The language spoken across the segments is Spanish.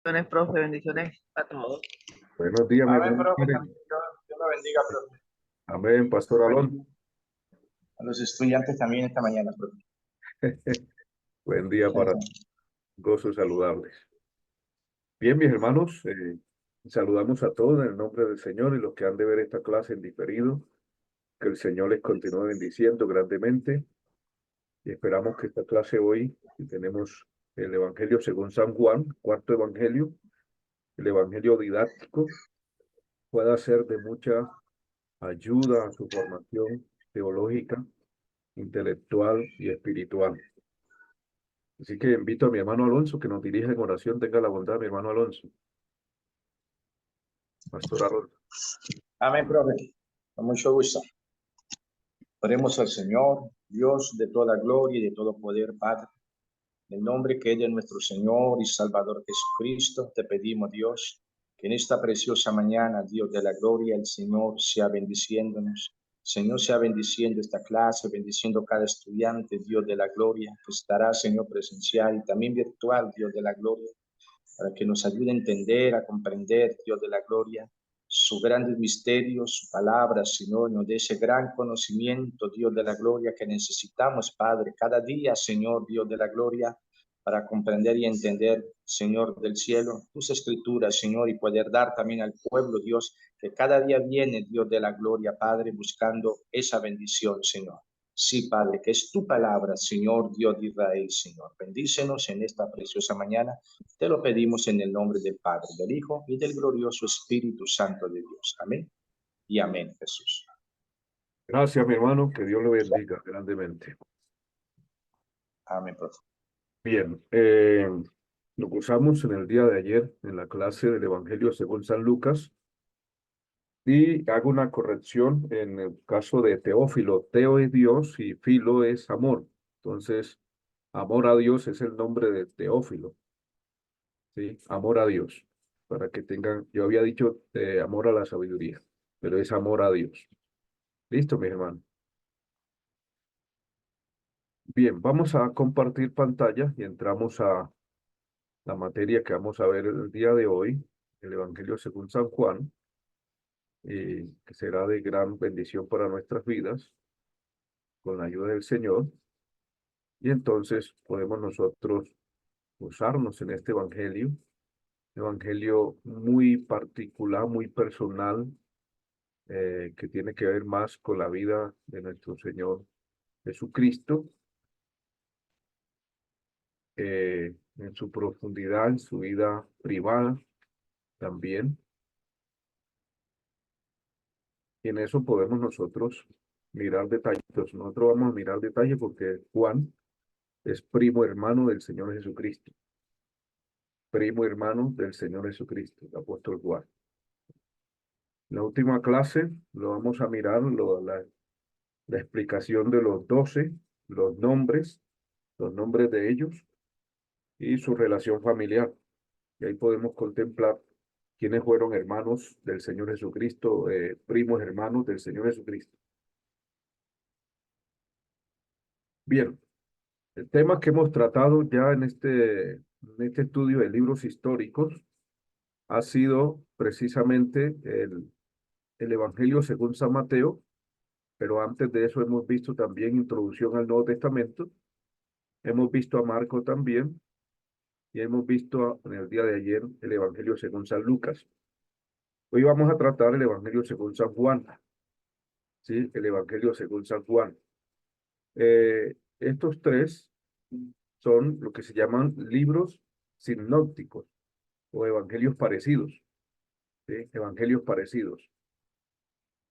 Bendiciones, profe, bendiciones a todos. Buenos días, mi Amén, hermano. profe, Mire. también Dios lo bendiga, profe. Amén, Pastor Alonso. A los estudiantes también esta mañana, profe. Buen día para gozos saludables. Bien, mis hermanos, saludamos a todos en el nombre del Señor y los que han de ver esta clase en diferido. Que el Señor les continúe bendiciendo grandemente. Y esperamos que esta clase hoy, que tenemos el Evangelio según San Juan, cuarto Evangelio, el Evangelio didáctico, pueda ser de mucha ayuda a su formación teológica, intelectual y espiritual. Así que invito a mi hermano Alonso que nos dirija en oración. Tenga la bondad, mi hermano Alonso. Pastor Alonso. Amén, profe. Con mucho gusto. Oremos al Señor, Dios de toda gloria y de todo poder, Padre. En el nombre que es de nuestro Señor y Salvador Jesucristo, te pedimos, Dios, que en esta preciosa mañana, Dios de la gloria, el Señor sea bendiciéndonos. Señor, sea bendiciendo esta clase, bendiciendo cada estudiante, Dios de la gloria, que estará, Señor, presencial y también virtual, Dios de la gloria, para que nos ayude a entender, a comprender, Dios de la gloria, sus grandes misterios, su palabra, Señor, nos dé ese gran conocimiento, Dios de la gloria, que necesitamos, Padre, cada día, Señor, Dios de la gloria, para comprender y entender, Señor del cielo, tus escrituras, Señor, y poder dar también al pueblo, Dios, que cada día viene, Dios de la gloria, Padre, buscando esa bendición, Señor. Sí, Padre, que es tu palabra, Señor, Dios de Israel, Señor. Bendícenos en esta preciosa mañana. Te lo pedimos en el nombre del Padre, del Hijo y del glorioso Espíritu Santo de Dios. Amén y amén, Jesús. Gracias, mi hermano. Que Dios le bendiga grandemente. Amén, profe. Bien, lo cursamos en el día de ayer en la clase del Evangelio según San Lucas. Y hago una corrección en el caso de Teófilo. Teo es Dios y Filo es amor. Entonces, amor a Dios es el nombre de Teófilo. ¿Sí? Amor a Dios. Para que tengan, yo había dicho amor a la sabiduría, pero es amor a Dios. Listo, mis hermanos. Bien, vamos a compartir pantalla y entramos a la materia que vamos a ver el día de hoy, el Evangelio según San Juan, que será de gran bendición para nuestras vidas, con la ayuda del Señor. Y entonces podemos nosotros usarnos en este evangelio muy particular, muy personal, que tiene que ver más con la vida de nuestro Señor Jesucristo, en su profundidad, en su vida privada también. Y en eso podemos nosotros mirar detallitos. Nosotros vamos a mirar detalles porque Juan es primo hermano del Señor Jesucristo. Primo hermano del Señor Jesucristo, el apóstol Juan. La última clase lo vamos a mirar, la explicación de los 12, los nombres de ellos y su relación familiar. Y ahí podemos contemplar quiénes fueron hermanos del Señor Jesucristo, primos hermanos del Señor Jesucristo. Bien, el tema que hemos tratado ya en este estudio de libros históricos ha sido precisamente el Evangelio según San Mateo, pero antes de eso hemos visto también introducción al Nuevo Testamento, hemos visto a Marco también, y hemos visto en el día de ayer el Evangelio según San Lucas. Hoy vamos a tratar el Evangelio según San Juan, ¿sí? El Evangelio según San Juan. Estos tres son lo que se llaman libros sinópticos o evangelios parecidos, ¿sí? Evangelios parecidos.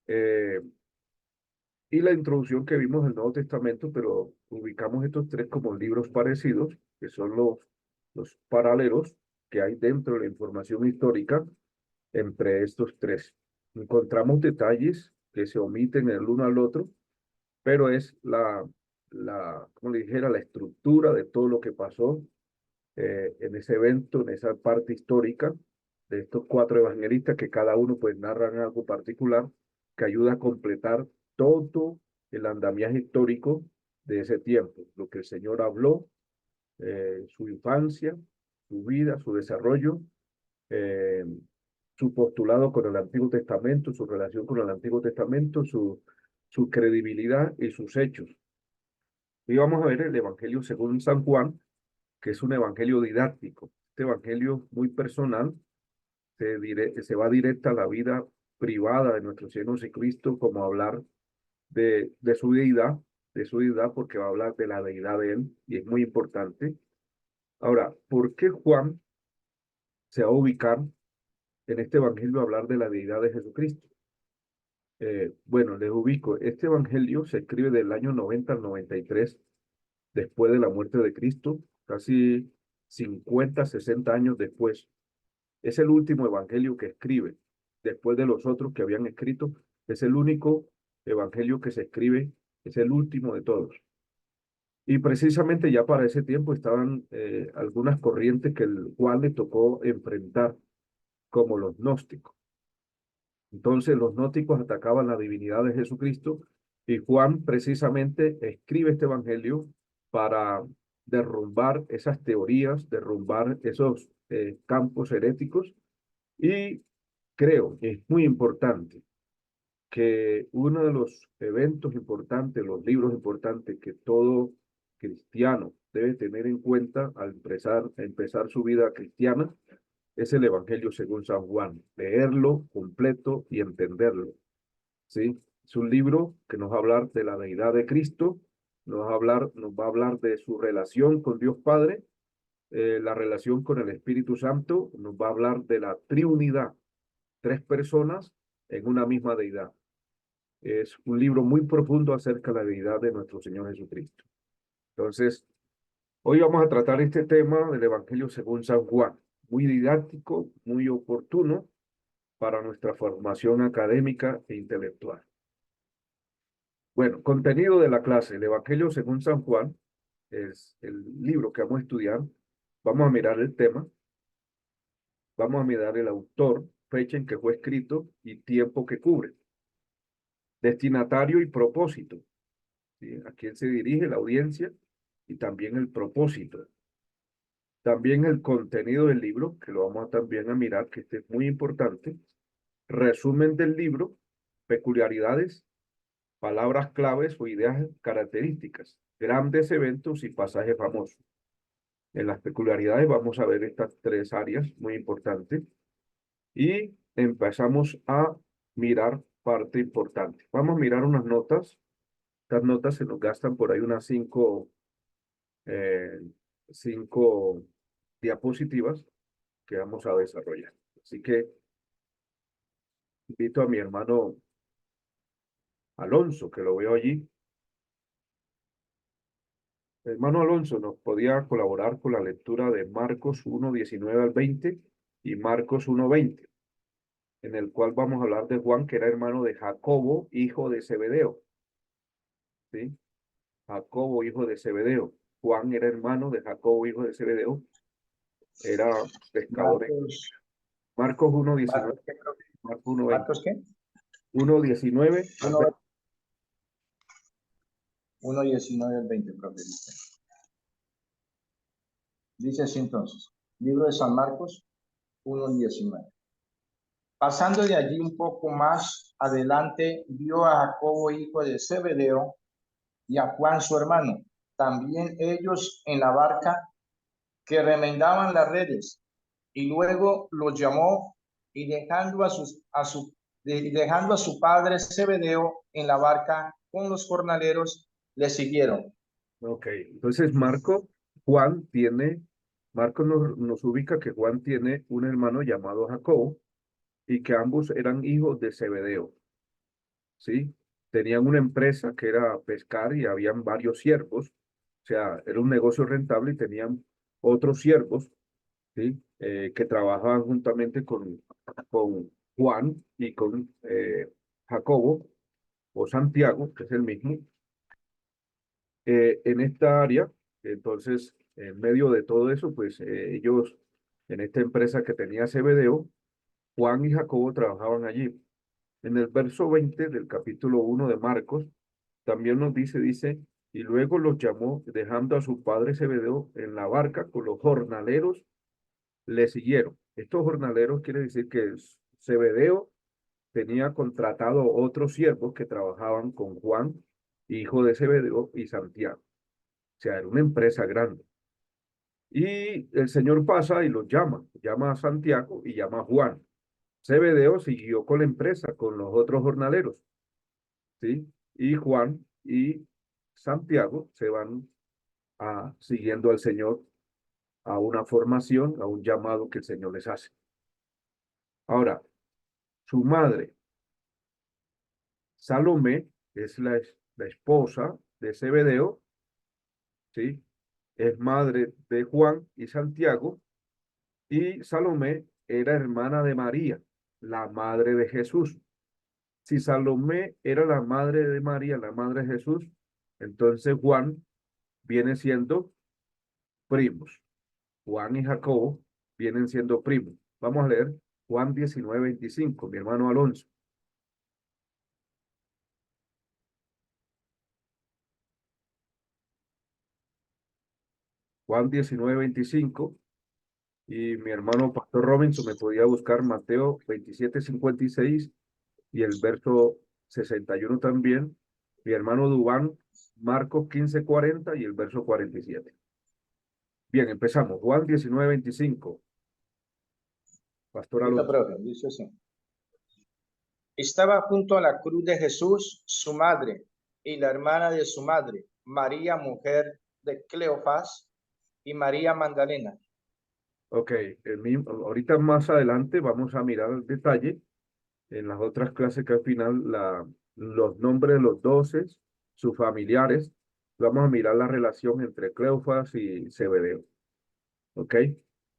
Y la introducción que vimos del Nuevo Testamento, pero ubicamos estos tres como libros parecidos, que son los paralelos que hay dentro de la información histórica entre estos tres. Encontramos detalles que se omiten el uno al otro, pero es como le dijera, la estructura de todo lo que pasó en ese evento, en esa parte histórica de estos cuatro evangelistas que cada uno pues narran algo particular que ayuda a completar todo el andamiaje histórico de ese tiempo, lo que el Señor habló, su infancia, su vida, su desarrollo eh, su postulado con el Antiguo Testamento, su relación con el Antiguo Testamento, su credibilidad y sus hechos. Y vamos a ver el Evangelio según San Juan, que es un evangelio didáctico. Este evangelio muy personal se va directa a la vida privada de nuestro Señor Jesucristo, como hablar de su deidad, porque va a hablar de la deidad de él, y es muy importante. Ahora, ¿por qué Juan se va a ubicar en este evangelio a hablar de la deidad de Jesucristo? Bueno, les ubico. Este evangelio se escribe del año 90 al 93, después de la muerte de Cristo, casi 50, 60 años después. Es el último evangelio que escribe. Después de los otros que habían escrito, es el único evangelio que se escribe, es el último de todos. Y precisamente ya para ese tiempo estaban algunas corrientes que el Juan le tocó enfrentar, como los gnósticos. Entonces los gnósticos atacaban la divinidad de Jesucristo y Juan precisamente escribe este evangelio para derrumbar esas teorías, derrumbar esos campos heréticos. Y creo que es muy importante que uno de los eventos importantes, los libros importantes que todo cristiano debe tener en cuenta al empezar su vida cristiana es el Evangelio según San Juan. Leerlo completo y entenderlo. ¿Sí? Es un libro que nos va a hablar de la deidad de Cristo, nos va a hablar de su relación con Dios Padre, la relación con el Espíritu Santo, nos va a hablar de la Trinidad, tres personas en una misma deidad. Es un libro muy profundo acerca de la deidad de nuestro Señor Jesucristo. Entonces, hoy vamos a tratar este tema del Evangelio según San Juan, muy didáctico, muy oportuno para nuestra formación académica e intelectual. Bueno, contenido de la clase, el Evangelio según San Juan es el libro que vamos a estudiar. Vamos a mirar el tema, vamos a mirar el autor, fecha en que fue escrito y tiempo que cubre. Destinatario y propósito, ¿sí? A quién se dirige la audiencia y también el propósito. También el contenido del libro, que lo vamos a también a mirar, que este es muy importante. Resumen del libro, peculiaridades, palabras claves o ideas características, grandes eventos y pasajes famosos. En las peculiaridades vamos a ver estas tres áreas muy importantes y empezamos a mirar parte importante. Vamos a mirar unas notas. Estas notas se nos gastan por ahí unas eh, cinco diapositivas que vamos a desarrollar. Así que invito a mi hermano Alonso, que lo veo allí. Hermano Alonso, ¿nos podía colaborar con la lectura de Marcos 1, 19 al 20 y Marcos 1, 20, en el cual vamos a hablar de Juan, que era hermano de Jacobo, hijo de Zebedeo? ¿Sí? Jacobo, hijo de Zebedeo. Juan era hermano de Jacobo, hijo de Zebedeo. Era pescador. Marcos, Marcos 1, 19. Marcos, ¿qué, profe? Marcos 1, 20. ¿Marcos qué? 1, 19 al 20. 1:19 al 20, profe. Dice así entonces, libro de San Marcos 1:19. Pasando de allí un poco más adelante, vio a Jacobo, hijo de Zebedeo, y a Juan, su hermano, también ellos en la barca que remendaban las redes, y luego los llamó y dejando a su padre Zebedeo en la barca con los jornaleros, le siguieron. Ok, entonces Marcos nos ubica que Juan tiene un hermano llamado Jacobo y que ambos eran hijos de Zebedeo, ¿sí? Tenían una empresa que era pescar y habían varios siervos, o sea, era un negocio rentable y tenían otros siervos, ¿sí? Que trabajaban juntamente con Juan y con Jacobo o Santiago, que es el mismo, en esta área. Entonces, en medio de todo eso, pues ellos, en esta empresa que tenía Zebedeo, Juan y Jacobo trabajaban allí. En el verso 20 del capítulo 1 de Marcos, también nos dice, y luego los llamó, dejando a su padre Zebedeo en la barca con los jornaleros, le siguieron. Estos jornaleros quiere decir que Zebedeo tenía contratado otros siervos que trabajaban con Juan, hijo de Zebedeo, y Santiago. O sea, era una empresa grande. Y el Señor pasa y los llama a Santiago y llama a Juan. Zebedeo siguió con la empresa, con los otros jornaleros, ¿sí? Y Juan y Santiago se van siguiendo al Señor a una formación, a un llamado que el Señor les hace. Ahora, su madre, Salomé, es la esposa de Zebedeo, ¿sí? Es madre de Juan y Santiago, y Salomé era hermana de María, la madre de Jesús. Si Salomé era la madre de María, la madre de Jesús, entonces Juan viene siendo primos. Juan y Jacobo vienen siendo primos. Vamos a leer Juan 19:25, mi hermano Alonso. Juan 19:25. Y mi hermano Pastor Robinson me podía buscar Mateo 27:56 y el verso 61 también. Mi hermano Dubán, Marcos 15:40 y el verso 47. Bien, empezamos. Juan 19:25. Pastor Listo, Alonso. profe, dice así. Estaba junto a la cruz de Jesús su madre y la hermana de su madre, María, mujer de Cleofás, y María Magdalena. Ok, ahorita más adelante vamos a mirar el detalle en las otras clases que al final los nombres de los 12, sus familiares, vamos a mirar la relación entre Cleofas y Zebedeo. ¿Ok?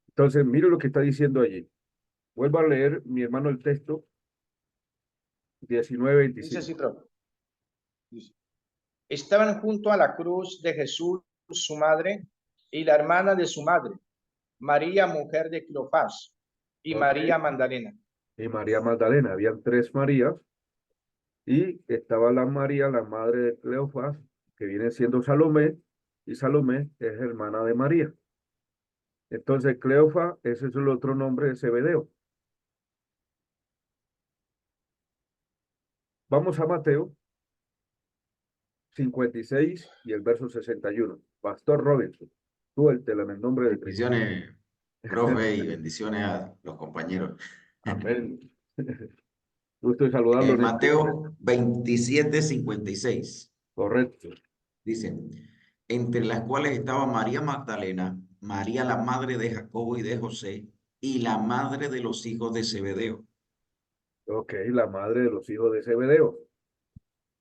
Entonces, mire lo que está diciendo allí. Vuelvo a leer, mi hermano, el texto Dice 19:25. así, profe. Dice, estaban junto a la cruz de Jesús su madre y la hermana de su madre, María, mujer de Cleofás, y Ok. María Magdalena. Y María Magdalena. Habían tres Marías y estaba la María, la madre de Cleofas, que viene siendo Salomé, y Salomé es hermana de María. Entonces, Cleofa, ese es el otro nombre de Zebedeo. Vamos a Mateo 56 y el verso 61. Pastor Robinson, suéltela en el nombre de Cristo. Bendiciones, profe, y bendiciones a los compañeros. Amén. Gusto de saludarlo en este momento. Mateo 27:56 Correcto. dice, entre las cuales estaba María Magdalena, María la madre de Jacobo y de José, y la madre de los hijos de Zebedeo. Ok, la madre de los hijos de Zebedeo.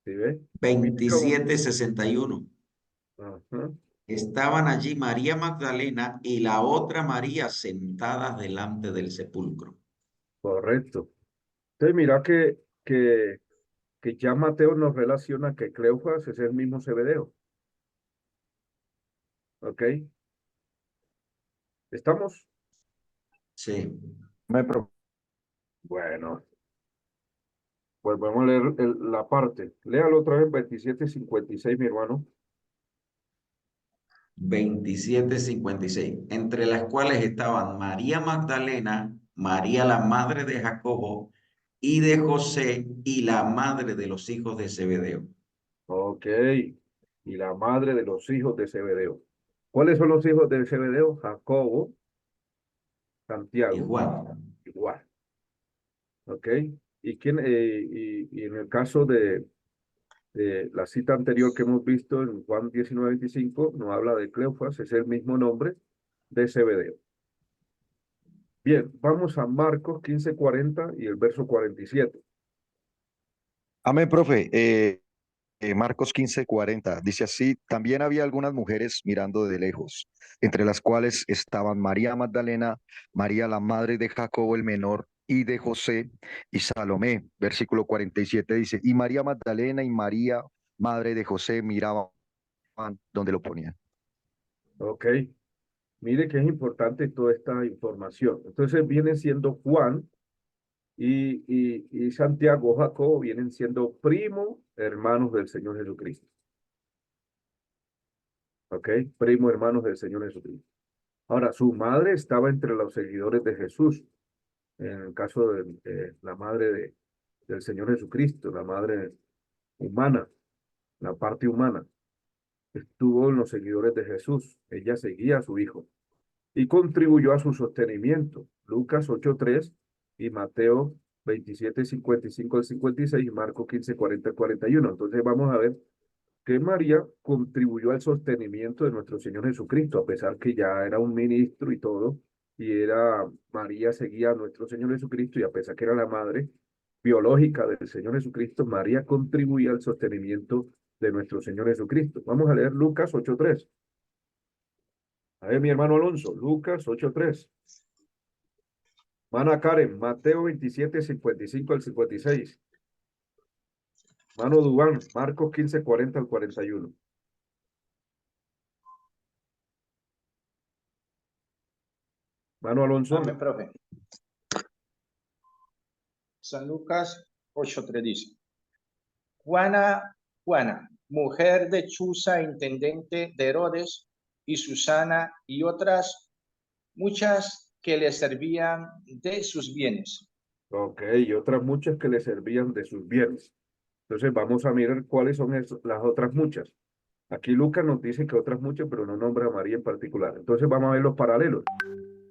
¿Sí ve? Mire cómo- 27:61. Ajá, Estaban allí María Magdalena y la otra María sentadas delante del sepulcro. correcto. Entonces, mira que ya Mateo nos relaciona que Cleofas es el mismo Zebedeo. ¿Ok? ¿Estamos? Sí. Bueno, pues vamos a leer la parte. Léalo otra vez, 27:56, mi hermano. 27:56, entre las cuales estaban María Magdalena, María la madre de Jacobo y de José y la madre de los hijos de Zebedeo. Ok. Y la madre de los hijos de Zebedeo. ¿Cuáles son los hijos de Zebedeo? Jacobo, Y Santiago, Juan. igual. ¿Ok? Y en el caso de la cita anterior que hemos visto en Juan 19:25, no habla de Cleofas, es el mismo nombre de Zebedeo. Bien, vamos a Marcos 15:40 y el verso 47. Amén, profe. Marcos 15:40 dice así, también había algunas mujeres mirando de lejos, entre las cuales estaban María Magdalena, María la madre de Jacobo el menor y de José y Salomé. Versículo 47 dice, y María Magdalena y María, madre de José, miraban donde lo ponían. ¿Ok? Mire que es importante toda esta información. Entonces viene siendo Juan y Santiago, Jacobo, vienen siendo primo hermanos del Señor Jesucristo. ¿Ok? Primo hermanos del Señor Jesucristo. Ahora, su madre estaba entre los seguidores de Jesús, en el caso de la madre del Señor Jesucristo, la madre humana, la parte humana, estuvo en los seguidores de Jesús. Ella seguía a su hijo y contribuyó a su sostenimiento. Lucas 8:3 y Mateo 27:55 al 56 y Marcos 15:40 al 41. Entonces vamos a ver que María contribuyó al sostenimiento de nuestro Señor Jesucristo, a pesar que ya era un ministro y todo, María seguía a nuestro Señor Jesucristo, y a pesar que era la madre biológica del Señor Jesucristo, María contribuía al sostenimiento de nuestro Señor Jesucristo. Vamos a leer Lucas 8:3. A ver, mi hermano Alonso, Lucas 8:3. Mana Karen, Mateo 27:55 al 56. Mano Dubán, Marcos 15:40 al 41. Mano Alonso, Amén, profe. San Lucas 8:3 dice: Juana, mujer de Chuza, intendente de Herodes, y Susana y otras muchas que le servían de sus bienes. ok, y otras muchas que le servían de sus bienes. Entonces vamos a mirar cuáles son las otras muchas. Aquí Lucas nos dice que otras muchas, pero no nombra a María en particular. Entonces vamos a ver los paralelos.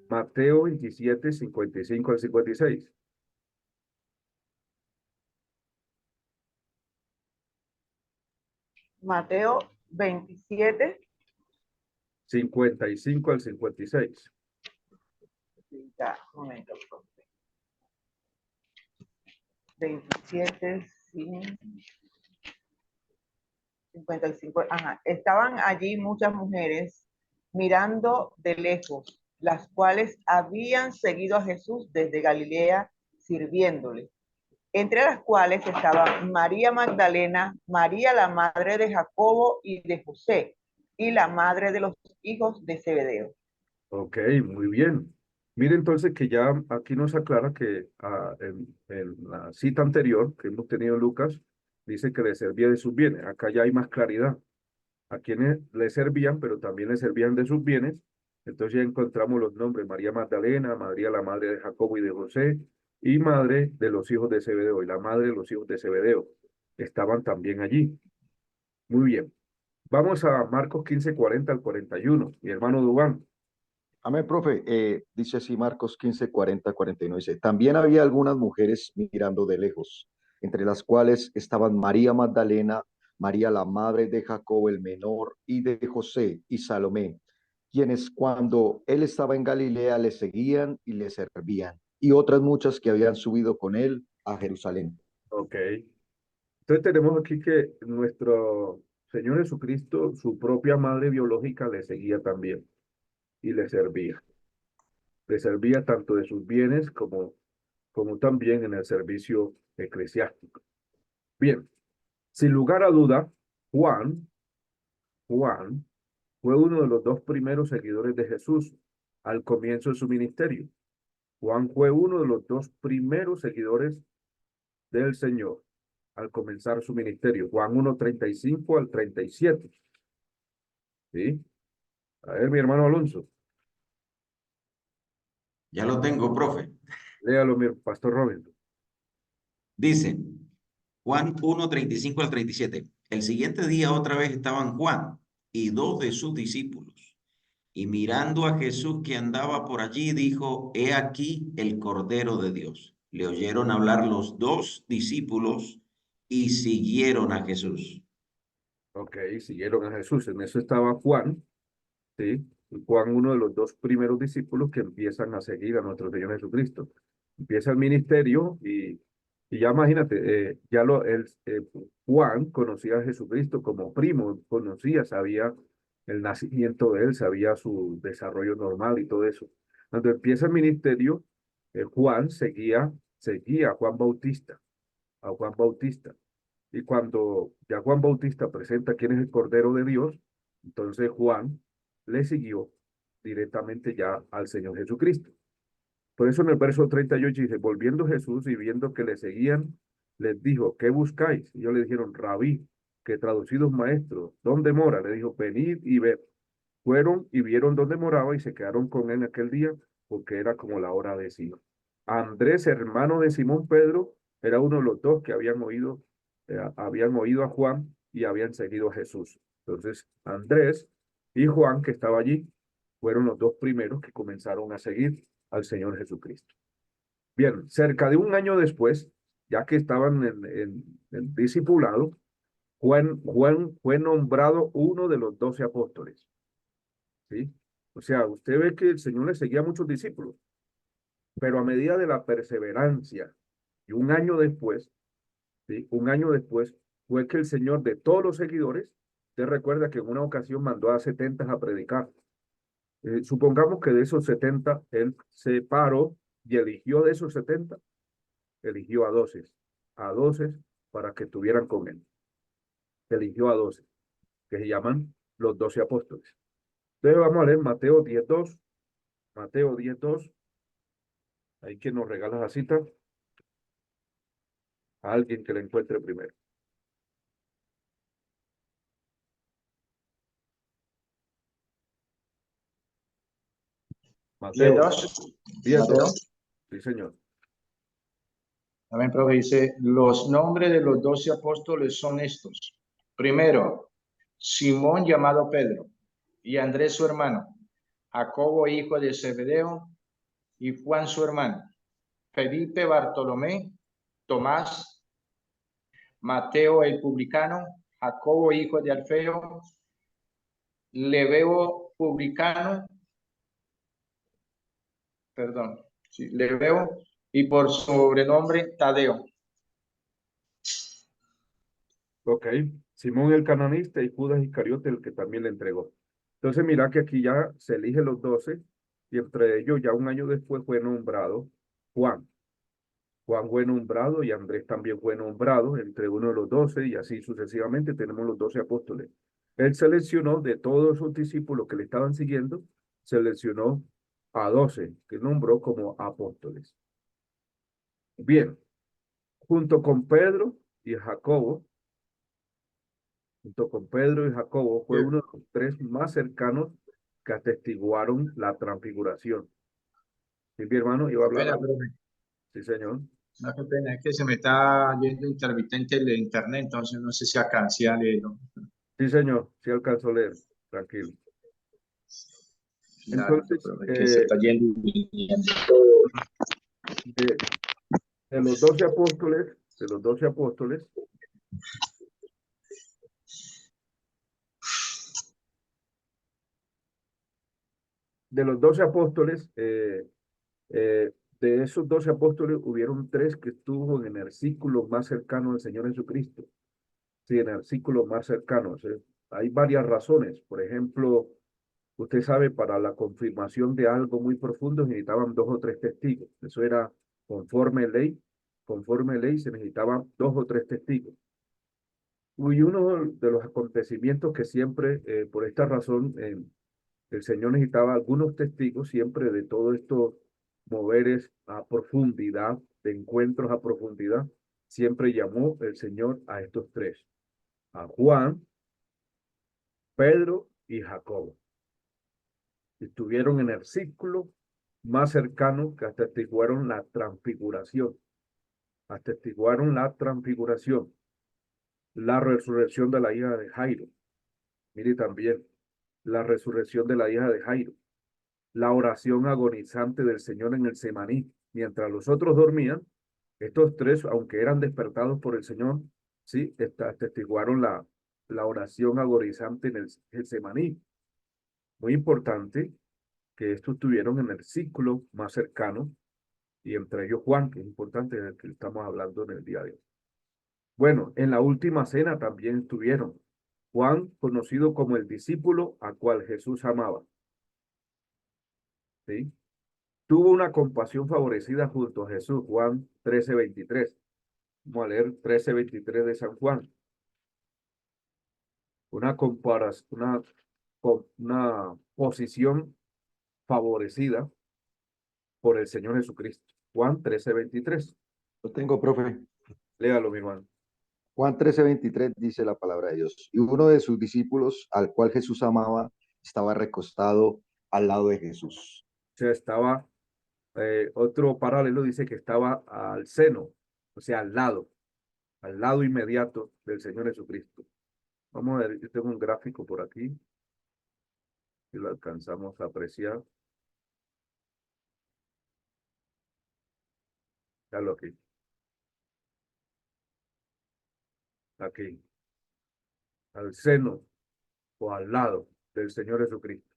Mateo 27:55 al 56. Mateo 27. 55 al 56. Ya, un momento. 27, sí, 55. Ajá. Estaban allí muchas mujeres mirando de lejos, las cuales habían seguido a Jesús desde Galilea sirviéndole, entre las cuales estaban María Magdalena, María la madre de Jacobo y de José, y la madre de los hijos de Zebedeo. Ok, muy bien. Mire entonces que ya aquí nos aclara que en la cita anterior que hemos tenido en Lucas, dice que le servía de sus bienes. Acá ya hay más claridad. A quienes le servían, pero también le servían de sus bienes. Entonces ya encontramos los nombres: María Magdalena, María la madre de Jacobo y de José, y madre de los hijos de Zebedeo, y la madre de los hijos de Zebedeo. Estaban también allí. Muy bien. Vamos a Marcos 15:40 al 41. Mi hermano Dubán. Amén, profe. Dice así Marcos 15:40-41. Dice, también había algunas mujeres mirando de lejos, entre las cuales estaban María Magdalena, María la madre de Jacobo el menor y de José y Salomé, quienes cuando él estaba en Galilea le seguían y le servían, y otras muchas que habían subido con él a Jerusalén. Ok. Entonces tenemos aquí que nuestro Señor Jesucristo, su propia madre biológica, le seguía también y le servía. Le servía tanto de sus bienes como también en el servicio eclesiástico. Bien, sin lugar a duda, Juan fue uno de los dos primeros seguidores de Jesús al comienzo de su ministerio. Juan fue uno de los dos primeros seguidores del Señor al comenzar su ministerio. Juan 1:35 al 37. ¿Sí? A ver, mi hermano Alonso, Ya lo tengo, profe. léalo, mi pastor Robinson. Dice Juan 1:35 al 37. El siguiente día otra vez estaban Juan y dos de sus discípulos. Y mirando a Jesús que andaba por allí, dijo, He aquí el Cordero de Dios. Le oyeron hablar los dos discípulos y siguieron a Jesús. Ok, siguieron a Jesús. En eso estaba Juan, ¿sí? Juan, uno de los dos primeros discípulos que empiezan a seguir a nuestro Señor Jesucristo. Empieza el ministerio y ya imagínate, Juan conocía a Jesucristo como primo, sabía el nacimiento de él, sabía su desarrollo normal y todo eso. Cuando empieza el ministerio, Juan seguía a Juan Bautista. Y cuando ya Juan Bautista presenta quién es el Cordero de Dios, entonces Juan le siguió directamente ya al Señor Jesucristo. Por eso en el verso 38 dice, volviendo Jesús y viendo que le seguían, les dijo, ¿qué buscáis? Y ellos le dijeron, Rabí, que traducido es maestro, ¿dónde mora? Le dijo, venid y ved. fueron y vieron dónde moraba y se quedaron con él aquel día, porque era como la hora de Simón. Andrés, hermano de Simón Pedro, era uno de los dos que habían oído a Juan y habían seguido a Jesús. Entonces, Andrés y Juan, que estaba allí, fueron los dos primeros que comenzaron a seguir al Señor Jesucristo. Bien, cerca de un año después, ya que estaban en discipulado, Juan fue nombrado uno de los 12 apóstoles. ¿Sí? O sea, usted ve que el Señor le seguía a muchos discípulos, pero a medida de la perseverancia y un año después, ¿sí? Un año después fue que el Señor de todos los seguidores, usted recuerda que en una ocasión mandó a 70 a predicar. Supongamos que de esos 70 él se paró y eligió de esos 70, eligió a 12 para que estuvieran con él. Eligió a 12, que se llaman los 12 apóstoles. Entonces vamos a leer Mateo 10:2. Mateo 10:2. Hay quien nos regala la cita. A alguien que la encuentre primero. Mateo 10:2. 10:2. Sí, señor. Amén, profe. Dice, los nombres de los 12 apóstoles son estos. Primero, Simón llamado Pedro, y Andrés su hermano, Jacobo hijo de Zebedeo, y Juan su hermano, Felipe, Bartolomé, Tomás, Mateo el publicano, Jacobo hijo de Alfeo, Lebeo publicano, perdón, sí, Lebeo, y por sobrenombre Tadeo. Ok. Simón el cananista y Judas Iscariote, el que también le entregó. Entonces mira que aquí ya se eligen los 12 y entre ellos ya un año después fue nombrado Juan. Juan fue nombrado y Andrés también fue nombrado entre uno de los 12 y así sucesivamente tenemos los 12 apóstoles. Él seleccionó de todos sus discípulos que le estaban siguiendo, seleccionó a 12 que nombró como apóstoles. Bien, junto con Pedro y Jacobo, fue uno de los 3 más cercanos que atestiguaron la transfiguración. ¿Sí, mi hermano? Iba a hablar. Pena, profe. Sí, señor. No, qué pena, es que se me está yendo intermitente el internet, entonces no sé si alcancé a leerlo. Sí, señor. Sí alcanzó a leer. Tranquilo. Claro, Entonces, profe, que se está yendo. de, de los 12 apóstoles, de esos 12 apóstoles hubieron 3 que estuvo en el círculo más cercano al Señor Jesucristo. Sí, en el círculo más cercano. ¿Sí? Hay varias razones. Por ejemplo, usted sabe, para la confirmación de algo muy profundo necesitaban 2 o 3 testigos. Eso era conforme ley. Conforme ley se necesitaban 2 o 3 testigos. Y uno de los acontecimientos que siempre, por esta razón, el Señor necesitaba algunos testigos siempre de todo estos moveres a profundidad, de encuentros a profundidad, siempre llamó el Señor a estos 3, a Juan, Pedro y Jacobo. Estuvieron en el círculo más cercano que atestiguaron la transfiguración. Atestiguaron la transfiguración, la resurrección de la hija de Jairo. Mire también, la resurrección de la hija de Jairo, la oración agonizante del Señor en el Semaní. Mientras los otros dormían, estos 3, aunque eran despertados por el Señor, sí, atestiguaron la oración agonizante en el Semaní. Muy importante que estos estuvieron en el círculo más cercano, y entre ellos Juan, que es importante, del que estamos hablando en el día de hoy. Bueno, en la última cena también estuvieron Juan, conocido como el discípulo a cual Jesús amaba. ¿Sí? Tuvo una compasión favorecida junto a Jesús, Juan 13:23. Vamos a leer 13:23 de San Juan. Una posición favorecida por el Señor Jesucristo. Juan 13:23. Lo tengo, profe. Léalo, mi hermano. Juan 13:23 dice la palabra de Dios. Y uno de sus discípulos, al cual Jesús amaba, estaba recostado al lado de Jesús. O sea, estaba, otro paralelo dice que estaba al seno, o sea, al lado inmediato del Señor Jesucristo. Vamos a ver, yo tengo un gráfico por aquí, si lo alcanzamos a apreciar. Dalo aquí. Aquí. Al seno o al lado del Señor Jesucristo.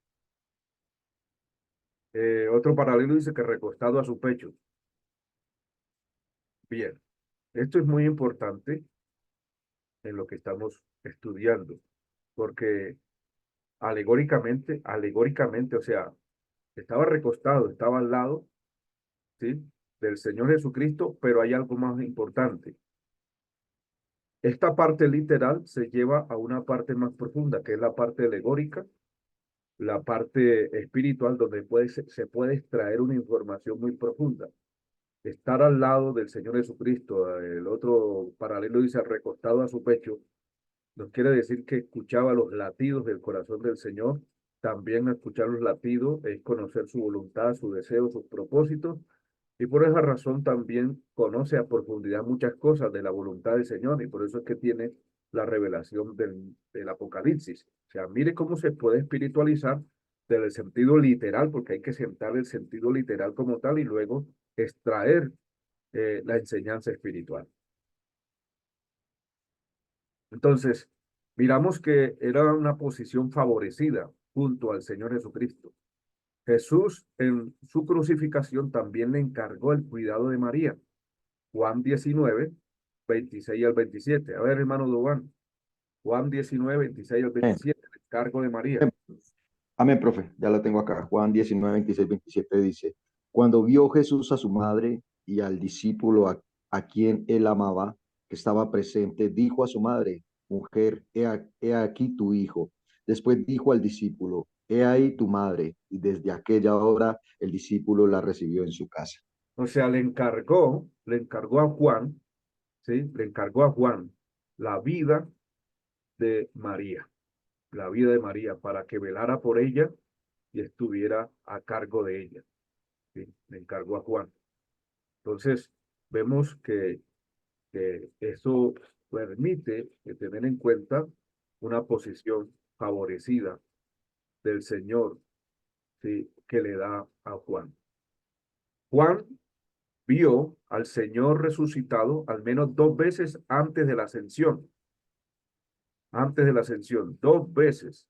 Otro paralelo dice que recostado a su pecho. Bien, esto es muy importante en lo que estamos estudiando, porque alegóricamente, o sea, estaba recostado, estaba al lado, ¿sí?, del Señor Jesucristo, pero hay algo más importante. Esta parte literal se lleva a una parte más profunda, que es la parte alegórica, la parte espiritual, donde se puede extraer una información muy profunda. Estar al lado del Señor Jesucristo, el otro paralelo dice recostado a su pecho, nos quiere decir que escuchaba los latidos del corazón del Señor. También escuchar los latidos es conocer su voluntad, su deseo, sus propósitos. Y por esa razón también conoce a profundidad muchas cosas de la voluntad del Señor. Y por eso es que tiene la revelación del Apocalipsis. O sea, mire cómo se puede espiritualizar desde el sentido literal, porque hay que sentar el sentido literal como tal y luego extraer la enseñanza espiritual. Entonces, miramos que era una posición favorecida junto al Señor Jesucristo. Jesús en su crucificación también le encargó el cuidado de María. Juan 19, 26 al 27. A ver, hermano Dubán. Juan 19, 26 al 27. El encargo de María. Amén, profe. Ya la tengo acá. Juan 19, 26, 27 dice, cuando vio Jesús a su madre y al discípulo a quien él amaba, que estaba presente, dijo a su madre, mujer, he aquí tu hijo. Después dijo al discípulo, he ahí tu madre. Y desde aquella hora el discípulo la recibió en su casa. O sea, le encargó a Juan, ¿sí? Le encargó a Juan la vida de María, la vida de María, para que velara por ella y estuviera a cargo de ella. ¿Sí? Le encargó a Juan. Entonces, vemos que eso permite tener en cuenta una posición favorecida del Señor, ¿sí?, que le da a Juan. Juan vio al Señor resucitado al menos 2 veces antes de la ascensión. Antes de la ascensión, 2 veces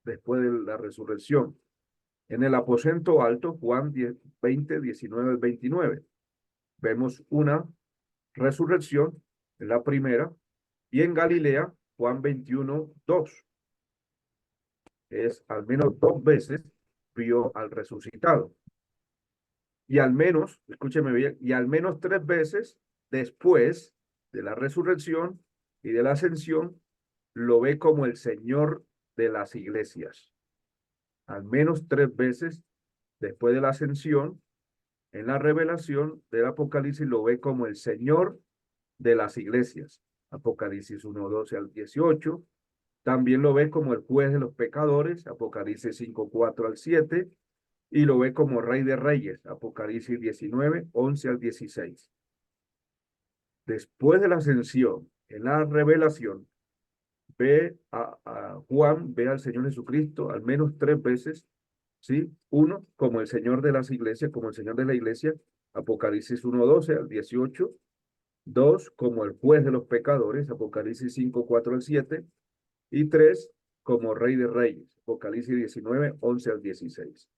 después de la resurrección. En el aposento alto, Juan 20, 19 al 29. Vemos una resurrección, en la primera, y en Galilea, Juan 21, 2. Es al menos 2 veces vio al resucitado. Y al menos, escúcheme bien, y al menos 3 veces después de la resurrección y de la ascensión, lo ve como el Señor de las iglesias. Al menos 3 veces después de la ascensión, en la revelación del Apocalipsis lo ve como el Señor de las iglesias. Apocalipsis 1, 12 al 18. También lo ve como el juez de los pecadores, Apocalipsis 5, 4 al 7. Y lo ve como Rey de Reyes, Apocalipsis 19, 11 al 16. Después de la ascensión, en la revelación, ve a Juan, ve al Señor Jesucristo al menos 3 veces, ¿sí? Uno, como el Señor de las iglesias, como el Señor de la iglesia, Apocalipsis 1, 12 al 18. 2, como el juez de los pecadores, Apocalipsis 5, 4 al 7. Y 3, como Rey de Reyes, Apocalipsis 19, 11 al 16.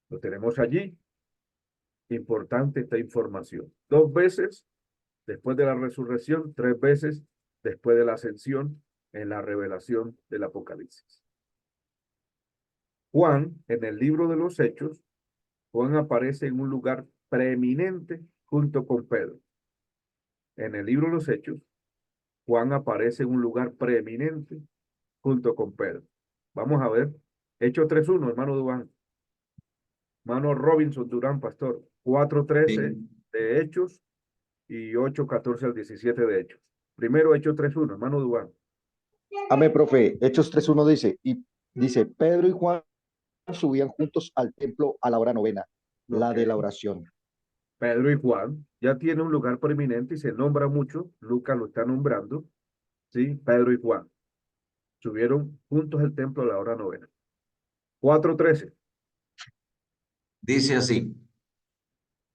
Lo tenemos allí. Importante esta información. 2 veces después de la resurrección, 3 veces después de la ascensión en la revelación del Apocalipsis. Juan, en el libro de los Hechos, Juan aparece en un lugar preeminente junto con Pedro. En el libro de los Hechos, Juan aparece en un lugar preeminente junto con Pedro. Vamos a ver. Hechos 3:1, hermano Dubán. Hermano Robinson Durán, pastor. 4:13 de Hechos y 8:14 al 17 de Hechos. Primero Hechos 3:1, hermano Dubán. Amén, profe. Hechos 3:1 dice, Pedro y Juan subían juntos al templo a la hora novena, la Ok. de la oración. Pedro y Juan ya tiene un lugar prominente y se nombra mucho. Lucas lo está nombrando. Sí, Pedro y Juan subieron juntos al templo a la hora novena. 4:13. Dice así,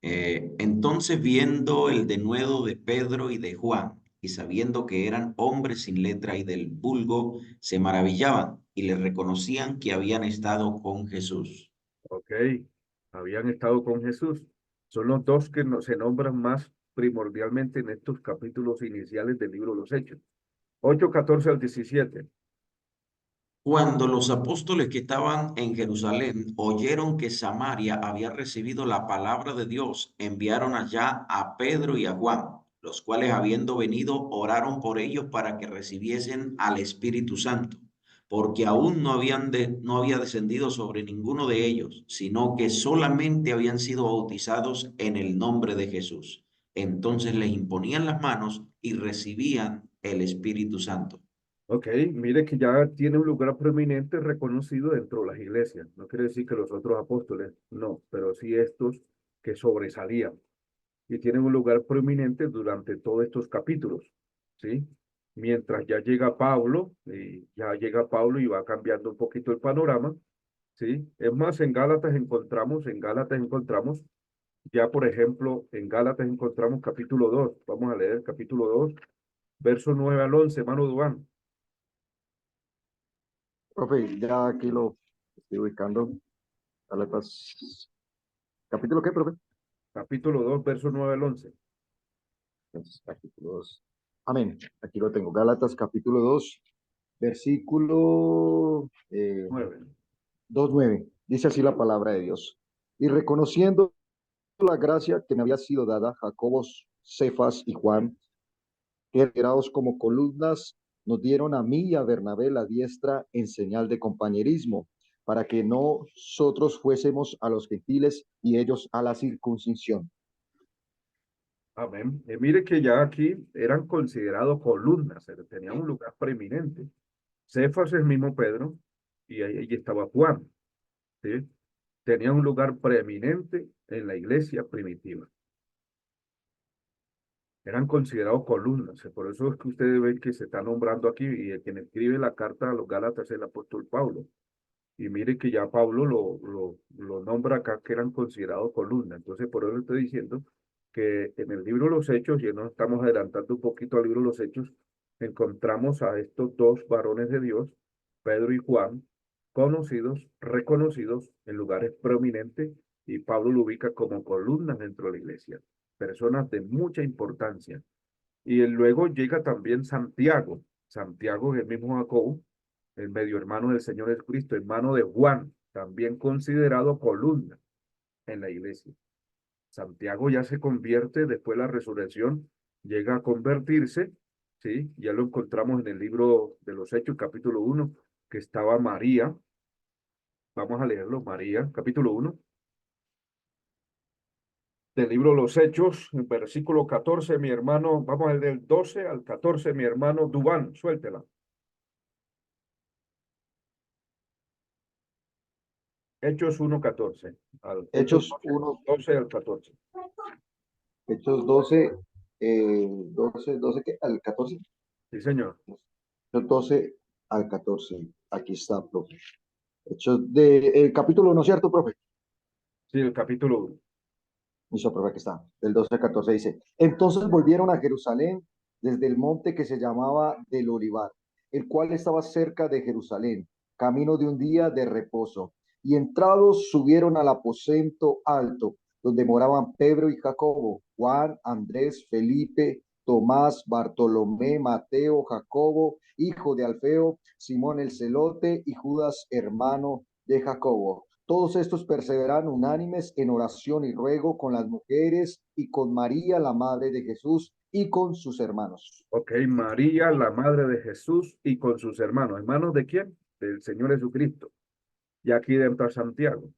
entonces viendo el denuedo de Pedro y de Juan, y sabiendo que eran hombres sin letra y del vulgo, se maravillaban y les reconocían que habían estado con Jesús. Ok, habían estado con Jesús. Son los dos que se nombran más primordialmente en estos capítulos iniciales del libro de los Hechos. 8:14 al 17. Cuando los apóstoles que estaban en Jerusalén oyeron que Samaria había recibido la palabra de Dios, enviaron allá a Pedro y a Juan, los cuales habiendo venido oraron por ellos para que recibiesen al Espíritu Santo, porque aún no había descendido sobre ninguno de ellos, sino que solamente habían sido bautizados en el nombre de Jesús. Entonces les imponían las manos y recibían el Espíritu Santo. Ok, mire que ya tiene un lugar prominente reconocido dentro de las iglesias. No quiere decir que los otros apóstoles, no, pero sí estos que sobresalían y tienen un lugar prominente durante todos estos capítulos, ¿sí? Mientras ya llega Pablo y va cambiando un poquito el panorama, ¿sí? Es más, en Gálatas encontramos, ya por ejemplo, en Gálatas encontramos capítulo 2. Vamos a leer capítulo 2, verso 9 al 11, hermano Duván. Profe, ya aquí lo estoy ubicando. Gálatas. ¿Capítulo qué, profe? Capítulo 2, verso 9 al 11. Entonces, capítulo 2. Amén. Aquí lo tengo. Gálatas, capítulo 2, versículo 9. 2:9. Dice así la palabra de Dios. Y reconociendo la gracia que me había sido dada, Jacobo, Cefas y Juan, que erados como columnas, nos dieron a mí y a Bernabé la diestra en señal de compañerismo, para que nosotros fuésemos a los gentiles y ellos a la circuncisión. Amén. Mire que ya aquí eran considerados columnas, tenían un lugar preeminente. Cefas es el mismo Pedro y ahí estaba Juan, ¿sí? Tenían un lugar preeminente en la iglesia primitiva. Eran considerados columnas. Por eso es que ustedes ven que se está nombrando aquí y el quien escribe la carta a los Gálatas es el apóstol Pablo. Y mire que ya Pablo lo nombra acá que eran considerados columnas. Entonces, por eso estoy diciendo que en el libro de los Hechos, y nos estamos adelantando un poquito al libro de los Hechos, encontramos a estos dos varones de Dios, Pedro y Juan, conocidos, reconocidos en lugares prominentes, y Pablo lo ubica como columnas dentro de la iglesia, personas de mucha importancia. Y luego llega también Santiago. Santiago es el mismo Jacobo, el medio hermano del Señor Jesucristo, hermano de Juan, también considerado columna en la iglesia. Santiago ya se convierte después de la resurrección, llega a convertirse, ¿sí? Ya lo encontramos en el libro de los Hechos, capítulo 1, que estaba María. Vamos a leerlo, María, capítulo 1 del libro de los Hechos, en versículo 14, mi hermano, vamos a leer del 12 al 14, mi hermano Dubán, suéltela. Hechos 1:14. Hechos Hechos 1, 12 al 14. Hechos 12, 12, ¿qué? Al 14. Sí, señor. Hechos 12 al 14. Aquí está, profe. Hechos el capítulo 1, ¿cierto, profe? Sí, el capítulo 1. Listo, profe, aquí está. Del 12 al 14 dice, entonces volvieron a Jerusalén desde el monte que se llamaba del Olivar, el cual estaba cerca de Jerusalén, camino de un día de reposo. Y entrados subieron al aposento alto, donde moraban Pedro y Jacobo, Juan, Andrés, Felipe, Tomás, Bartolomé, Mateo, Jacobo, hijo de Alfeo, Simón el celote y Judas, hermano de Jacobo. Todos estos perseveran unánimes en oración y ruego con las mujeres y con María, la madre de Jesús, y con sus hermanos. Ok, María, la madre de Jesús, y con sus hermanos. ¿Hermanos de quién? Del Señor Jesucristo. Y aquí entra Santiago.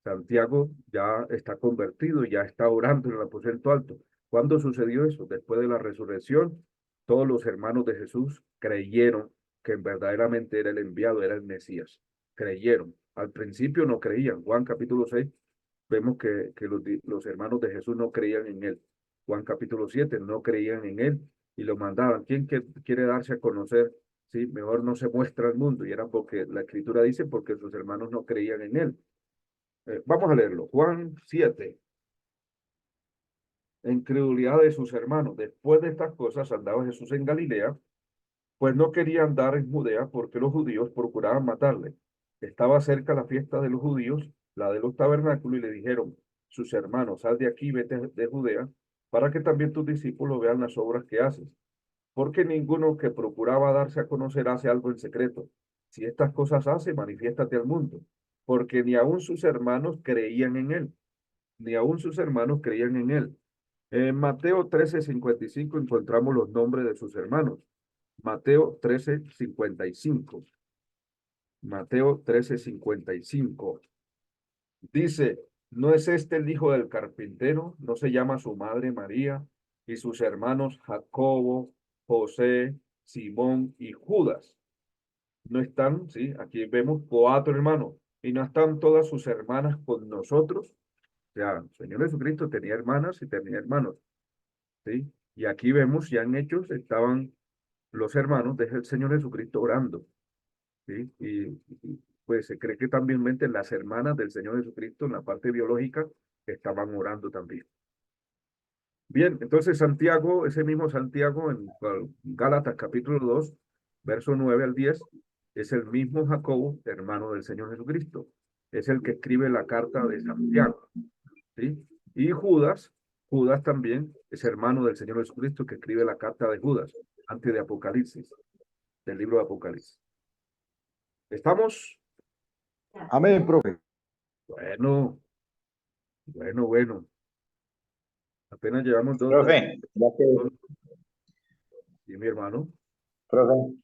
Santiago ya está convertido, ya está orando en el aposento alto. ¿Cuándo sucedió eso? Después de la resurrección, todos los hermanos de Jesús creyeron que verdaderamente era el enviado, era el Mesías. Creyeron. Al principio no creían. Juan capítulo 6, vemos que los hermanos de Jesús no creían en él. Juan capítulo 7, no creían en él y lo mandaban. ¿Quién quiere darse a conocer? Sí, mejor no se muestra al mundo. Y era porque la escritura dice porque sus hermanos no creían en él. Vamos a leerlo. Juan 7. Incredulidad de sus hermanos. Después de estas cosas andaba Jesús en Galilea, pues no quería andar en Judea porque los judíos procuraban matarle. Estaba cerca la fiesta de los judíos, la de los tabernáculos, y le dijeron sus hermanos, sal de aquí, vete de Judea, para que también tus discípulos vean las obras que haces. Porque ninguno que procuraba darse a conocer hace algo en secreto. Si estas cosas hace, manifiéstate al mundo. Porque ni aun sus hermanos creían en él, ni aun sus hermanos creían en él. En Mateo 13:55 encontramos los nombres de sus hermanos. Mateo 13:55. Mateo 13:55. Dice, ¿no es este el hijo del carpintero? ¿No se llama su madre María y sus hermanos Jacobo, José, Simón y Judas? ¿No están? Sí, aquí vemos 4 hermanos. ¿Y no están todas sus hermanas con nosotros? O sea, el Señor Jesucristo tenía hermanas y tenía hermanos. ¿Sí? Y aquí vemos, ya en Hechos, estaban los hermanos del Señor Jesucristo orando. ¿Sí? Pues se cree que también las hermanas del Señor Jesucristo en la parte biológica estaban orando también. Bien, entonces Santiago, ese mismo Santiago en Gálatas capítulo 2, verso 9 al 10, es el mismo Jacobo, hermano del Señor Jesucristo. Es el que escribe la carta de Santiago. ¿Sí? Y Judas también es hermano del Señor Jesucristo que escribe la carta de Judas antes de Apocalipsis, del libro de Apocalipsis. ¿Estamos? Amén, profe. Bueno. Apenas llevamos Profe, ya que, y mi hermano, profe,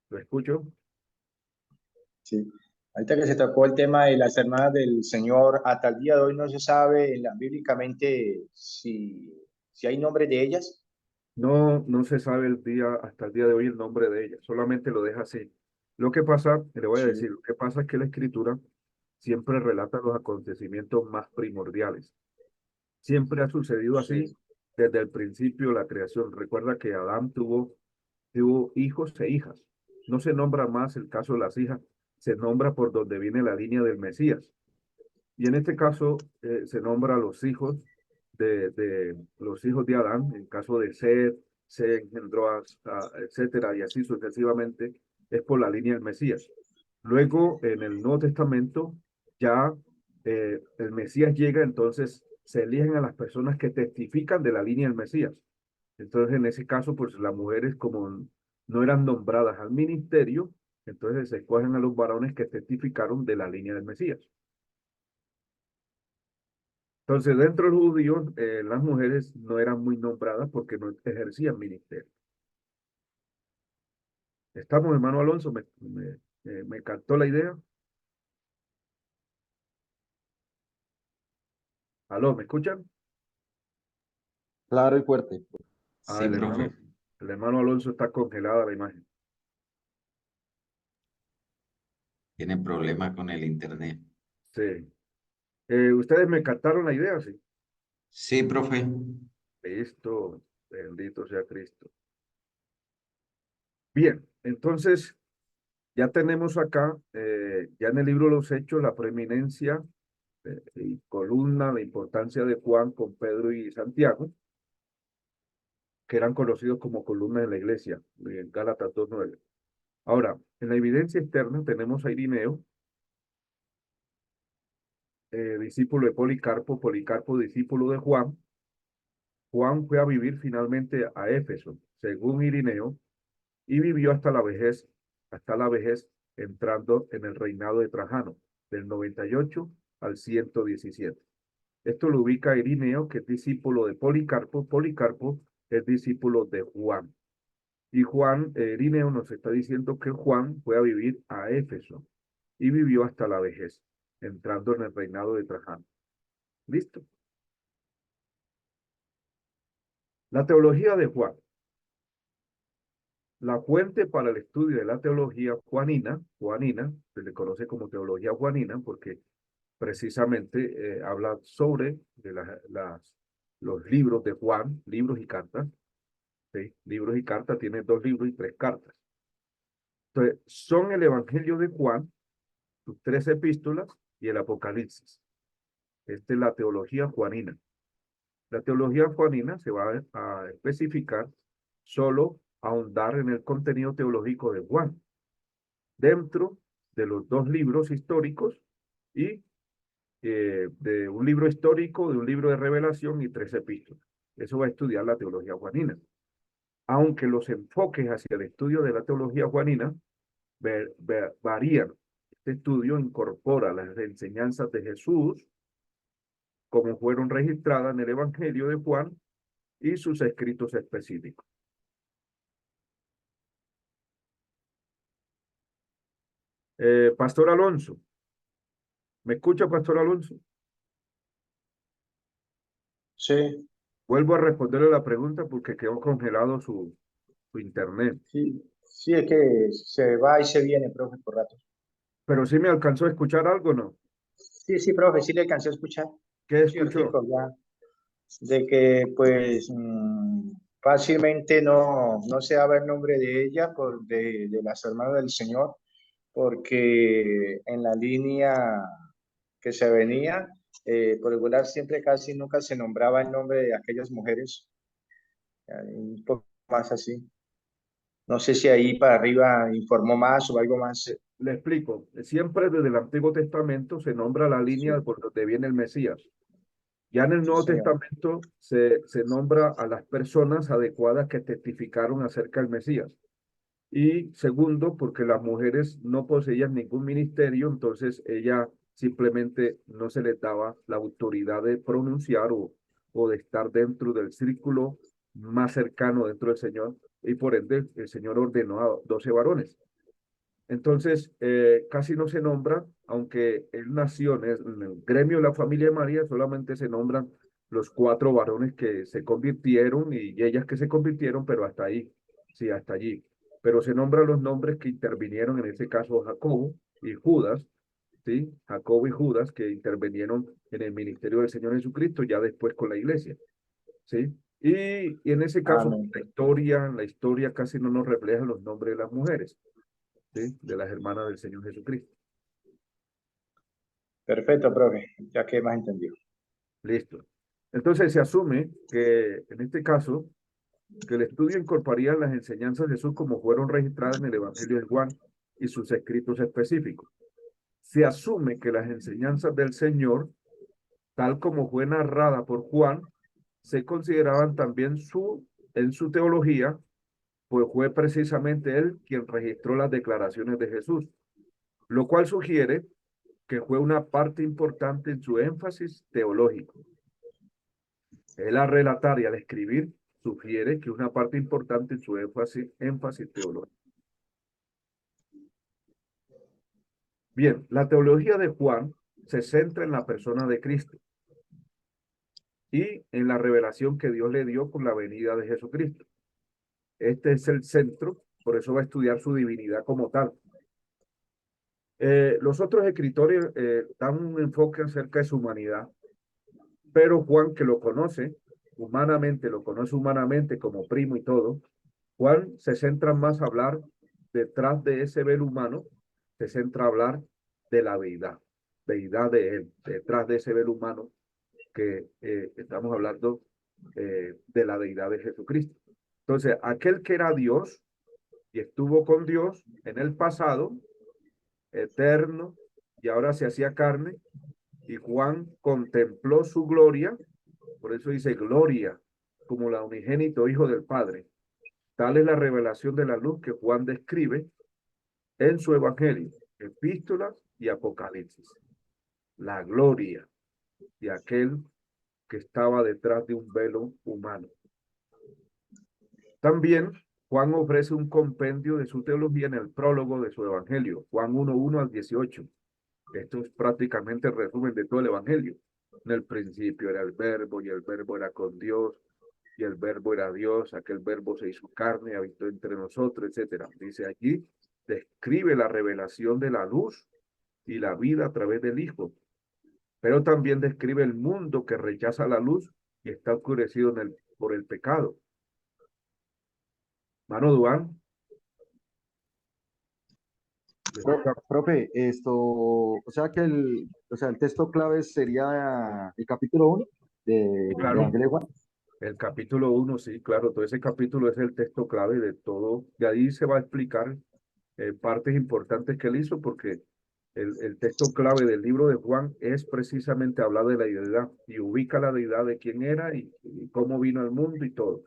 lo escucho. sí. Ahorita que se tocó el tema de las hermanas del Señor, hasta el día de hoy no se sabe bíblicamente si hay nombre de ellas. No se sabe hasta el día de hoy el nombre de ella, solamente lo deja así. Lo que pasa, le voy a decir, Sí, lo que pasa es que la escritura siempre relata los acontecimientos más primordiales. Siempre ha sucedido así sí, desde el principio de la creación. Recuerda que Adán tuvo hijos e hijas. No se nombra más el caso de las hijas, se nombra por donde viene la línea del Mesías. Y en este caso se nombra a los hijos los hijos de Adán, en caso de Seth, se engendró etcétera, y así sucesivamente, es por la línea del Mesías. Luego, en el Nuevo Testamento, ya el Mesías llega, entonces se eligen a las personas que testifican de la línea del Mesías. Entonces, en ese caso, pues las mujeres, como no eran nombradas al ministerio, entonces se escogen a los varones que testificaron de la línea del Mesías. Entonces, dentro de los judíos, las mujeres no eran muy nombradas porque no ejercían ministerio. ¿Estamos, hermano Alonso? ¿Me captó la idea? ¿Aló, me escuchan? Claro y fuerte. Ah, Sí, profe. el hermano Alonso está congelada la imagen. Tiene problemas con el internet. Sí. ¿Ustedes me captaron la idea? Sí. Sí, profe. Listo. Bendito sea Cristo. Bien, entonces ya tenemos acá, ya en el libro de los Hechos, la preeminencia y columna, la importancia de Juan con Pedro y Santiago, que eran conocidos como columnas de la iglesia, en Gálatas 2:9. Ahora, en la evidencia externa tenemos a Irineo, discípulo de Policarpo, Policarpo discípulo de Juan. Juan fue a vivir finalmente a Éfeso, según Irineo, y vivió hasta la vejez, entrando en el reinado de Trajano, del 98 al 117. Esto lo ubica a Irineo, que es discípulo de Policarpo. Policarpo es discípulo de Juan. Y Irineo nos está diciendo que Juan fue a vivir a Éfeso y vivió hasta la vejez, entrando en el reinado de Trajano. ¿Listo? La teología de Juan. La fuente para el estudio de la teología juanina, se le conoce como teología juanina porque precisamente habla sobre de los libros de Juan, libros y cartas. ¿Sí? Libros y cartas, tiene 2 libros y 3 cartas. Entonces, son el Evangelio de Juan, sus 3 epístolas y el Apocalipsis. Esta es la teología juanina. La teología juanina se va a especificar solo ahondar en el contenido teológico de Juan, dentro de los 2 libros históricos y de un libro histórico, de un libro de revelación y 3 epístolas. Eso va a estudiar la teología juanina. Aunque los enfoques hacia el estudio de la teología juanina varían. Este estudio incorpora las enseñanzas de Jesús, como fueron registradas en el Evangelio de Juan, y sus escritos específicos. Pastor Alonso, ¿me escucha, Pastor Alonso? Sí, Vuelvo a responderle la pregunta porque quedó congelado su internet. sí, sí, es que se va y se viene, profe, por rato. Pero sí me alcanzó a escuchar algo, ¿no? Sí, sí, profe, sí le alcancé a escuchar. ¿Qué escuchó? Ciertico, ya, de que pues fácilmente no se daba el nombre de ella, de las hermanas del Señor, porque en la línea que se venía, por regular siempre casi nunca se nombraba el nombre de aquellas mujeres, un poco más así. No sé si ahí para arriba informó más o algo más. Le explico. Siempre desde el Antiguo Testamento se nombra la línea Sí, por donde viene el Mesías. Ya en el sí, Nuevo señor. Testamento se nombra a las personas adecuadas que testificaron acerca del Mesías. Y segundo, porque las mujeres no poseían ningún ministerio, entonces ella simplemente no se les daba la autoridad de pronunciar o de estar dentro del círculo más cercano dentro del Señor. Y por ende, el Señor ordenó a 12 varones. Entonces, casi no se nombra, aunque él nació en el gremio de la familia de María, solamente se nombran los 4 varones que se convirtieron y ellas que se convirtieron, pero hasta ahí, sí, hasta allí. Pero se nombran los nombres que intervinieron, en este caso Jacobo y Judas, ¿sí? Jacobo y Judas que intervinieron en el ministerio del Señor Jesucristo, ya después con la iglesia, ¿sí? Y en ese caso, Amén. la historia casi no nos refleja los nombres de las mujeres. ¿Sí? De las hermanas del Señor Jesucristo. Perfecto, profe. Ya que más entendido. Listo. Entonces se asume que en este caso, que el estudio incorporaría las enseñanzas de Jesús como fueron registradas en el Evangelio de Juan y sus escritos específicos. Se asume que las enseñanzas del Señor, tal como fue narrada por Juan, se consideraban también en su teología, pues fue precisamente él quien registró las declaraciones de Jesús, lo cual sugiere que fue una parte importante en su énfasis teológico. Él al relatar y al escribir sugiere que una parte importante en su énfasis teológico. Bien, la teología de Juan se centra en la persona de Cristo y en la revelación que Dios le dio con la venida de Jesucristo. Este es el centro, por eso va a estudiar su divinidad como tal. Los otros escritores dan un enfoque acerca de su humanidad, pero Juan, que lo conoce humanamente como primo y todo, Juan se centra más a hablar detrás de ese velo humano, se centra a hablar de la deidad de él, detrás de ese velo humano que estamos hablando de la deidad de Jesucristo. Entonces, aquel que era Dios y estuvo con Dios en el pasado, eterno, y ahora se hacía carne, y Juan contempló su gloria, por eso dice gloria, como la unigénito Hijo del Padre. Tal es la revelación de la luz que Juan describe en su Evangelio, epístolas y Apocalipsis. La gloria de aquel que estaba detrás de un velo humano. También Juan ofrece un compendio de su teología en el prólogo de su Evangelio, Juan 1:1 al 18. Esto es prácticamente el resumen de todo el Evangelio. En el principio era el verbo y el verbo era con Dios y el verbo era Dios, aquel verbo se hizo carne, habitó entre nosotros, etcétera. Dice allí, describe la revelación de la luz y la vida a través del Hijo, pero también describe el mundo que rechaza la luz y está oscurecido por el pecado. Mano Duan. Profe, o sea que el texto clave sería el capítulo 1 del Claro, Evangelio de Juan. el capítulo 1, sí, claro, todo ese capítulo es el texto clave de todo. De ahí se va a explicar partes importantes que él hizo, porque el texto clave del libro de Juan es precisamente hablar de la deidad y ubica la deidad de quién era y cómo vino al mundo y todo.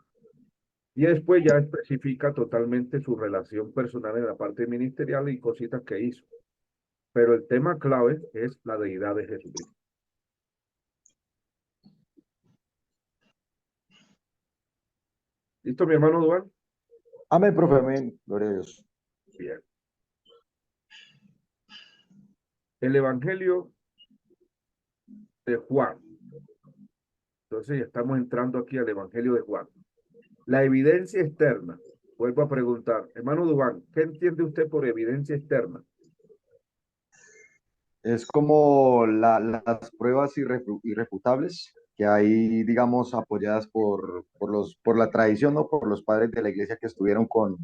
Y después ya especifica totalmente su relación personal en la parte ministerial y cositas que hizo. Pero el tema clave es la deidad de Jesucristo. ¿Listo, mi hermano Duan? Amén, profe, amén. Gloria a Dios. Bien. El Evangelio de Juan. Entonces ya estamos entrando aquí al Evangelio de Juan. La evidencia externa. Vuelvo a preguntar, hermano Duan, ¿qué entiende usted por evidencia externa? Es como las pruebas irrefutables que hay, digamos, apoyadas por la tradición, ¿no? Por los padres de la iglesia que estuvieron con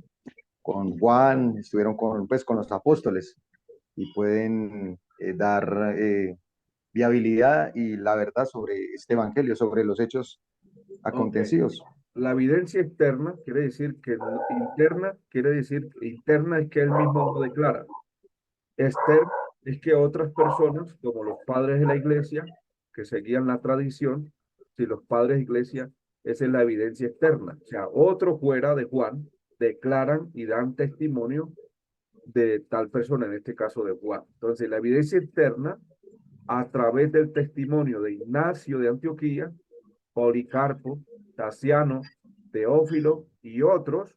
Juan, estuvieron con los apóstoles y pueden dar viabilidad y la verdad sobre este evangelio, sobre los hechos Ok. acontecidos. La evidencia externa quiere decir que interna quiere decir interna es que él mismo lo declara. Externa es que otras personas, como los padres de la iglesia, que seguían la tradición, si los padres de iglesia, esa es la evidencia externa. O sea, otros fuera de Juan declaran y dan testimonio de tal persona, en este caso de Juan. Entonces, la evidencia externa, a través del testimonio de Ignacio de Antioquía, Policarpo, Tasiano, Teófilo y otros,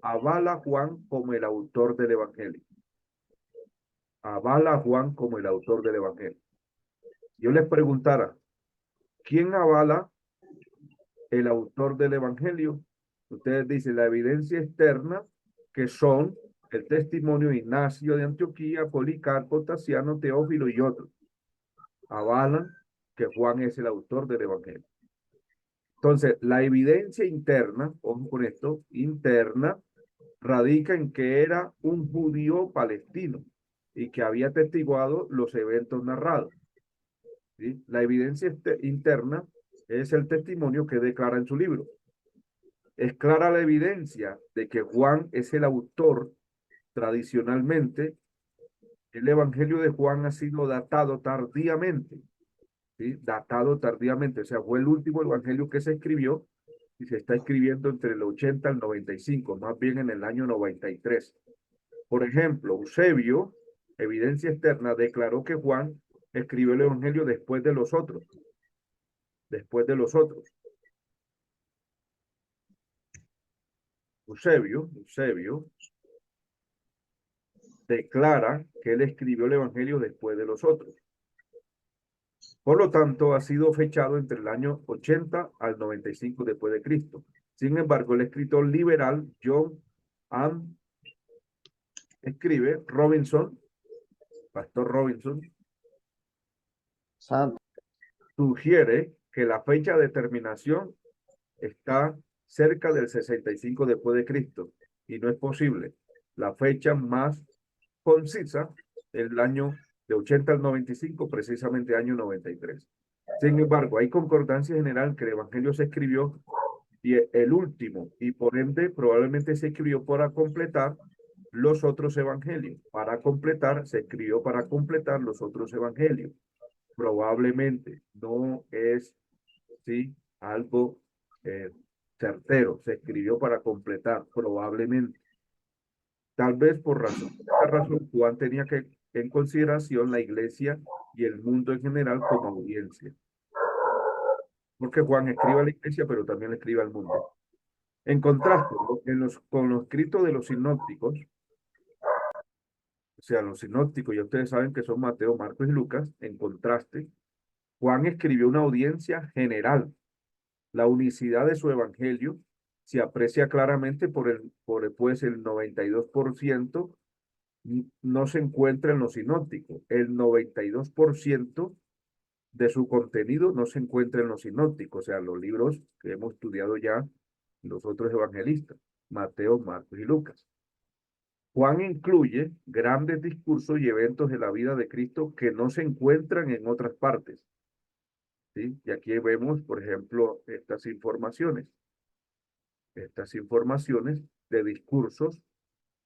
avala a Juan como el autor del Evangelio. Avala a Juan como el autor del Evangelio. Yo les preguntara, ¿quién avala el autor del Evangelio? Ustedes dicen la evidencia externa, que son el testimonio de Ignacio de Antioquía, Policarpo, Tasiano, Teófilo y otros. Avalan que Juan es el autor del Evangelio. Entonces, la evidencia interna, ojo con esto, interna, radica en que era un judío palestino y que había testiguado los eventos narrados. ¿Sí? La evidencia interna es el testimonio que declara en su libro. Es clara la evidencia de que Juan es el autor. Tradicionalmente, el Evangelio de Juan ha sido datado tardíamente, ¿sí? Datado tardíamente, o sea, fue el último Evangelio que se escribió y se está escribiendo entre el 80 al 95, más bien en el año 93. Por ejemplo, Eusebio, evidencia externa, declaró que Juan escribió el Evangelio después de los otros. Después de los otros. Eusebio declara que él escribió el Evangelio después de los otros. Por lo tanto, ha sido fechado entre el año 80 al 95 después de Cristo. Sin embargo, el escritor liberal John Am escribe, Pastor Robinson, Santo. sugiere que la fecha de terminación está cerca del 65 después de Cristo y no es posible. La fecha más concisa es el año de 80 al 95, precisamente año 93. Sin embargo, hay concordancia general que el Evangelio se escribió y el último, y por ende probablemente se escribió para completar los otros evangelios. Para completar, se escribió para completar los otros evangelios. Probablemente no es, ¿sí?, algo certero. Se escribió para completar, probablemente. Tal vez por esta razón, Juan tenía que en consideración la iglesia y el mundo en general como audiencia. Porque Juan escribe a la iglesia, pero también le escribe al mundo. En contraste, con los escritos de los sinópticos, o sea, los sinópticos, ya ustedes saben que son Mateo, Marcos y Lucas, en contraste, Juan escribió una audiencia general, La unicidad de su evangelio se aprecia claramente pues el 92% no se encuentra en los sinópticos. El 92% de su contenido no se encuentra en los sinópticos, o sea, los libros que hemos estudiado ya los otros evangelistas, Mateo, Marcos y Lucas. Juan incluye grandes discursos y eventos de la vida de Cristo que no se encuentran en otras partes. ¿Sí? Y aquí vemos, por ejemplo, estas informaciones de discursos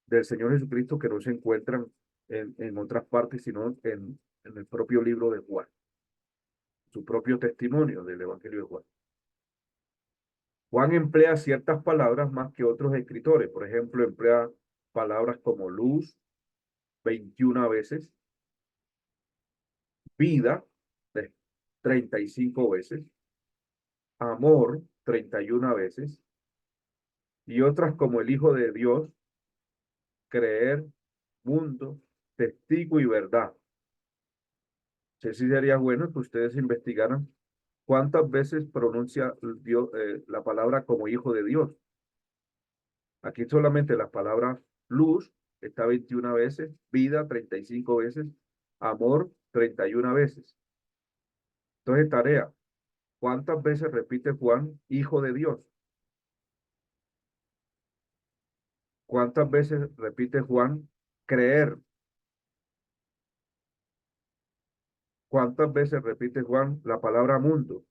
del Señor Jesucristo que no se encuentran en otras partes, sino en el propio libro de Juan, su propio testimonio del Evangelio de Juan. Juan emplea ciertas palabras más que otros escritores. Por ejemplo, emplea palabras como luz 21 veces, vida 35 veces, amor 31 veces, y otras como el Hijo de Dios, creer, mundo, testigo y verdad. Sí sería bueno que ustedes investigaran cuántas veces pronuncia Dios, la palabra como Hijo de Dios. Aquí solamente la palabra luz está 21 veces, vida 35 veces, amor 31 veces. Entonces, tarea, ¿cuántas veces repite Juan, Hijo de Dios? ¿Cuántas veces repite Juan, creer? ¿Cuántas veces repite Juan la palabra mundo?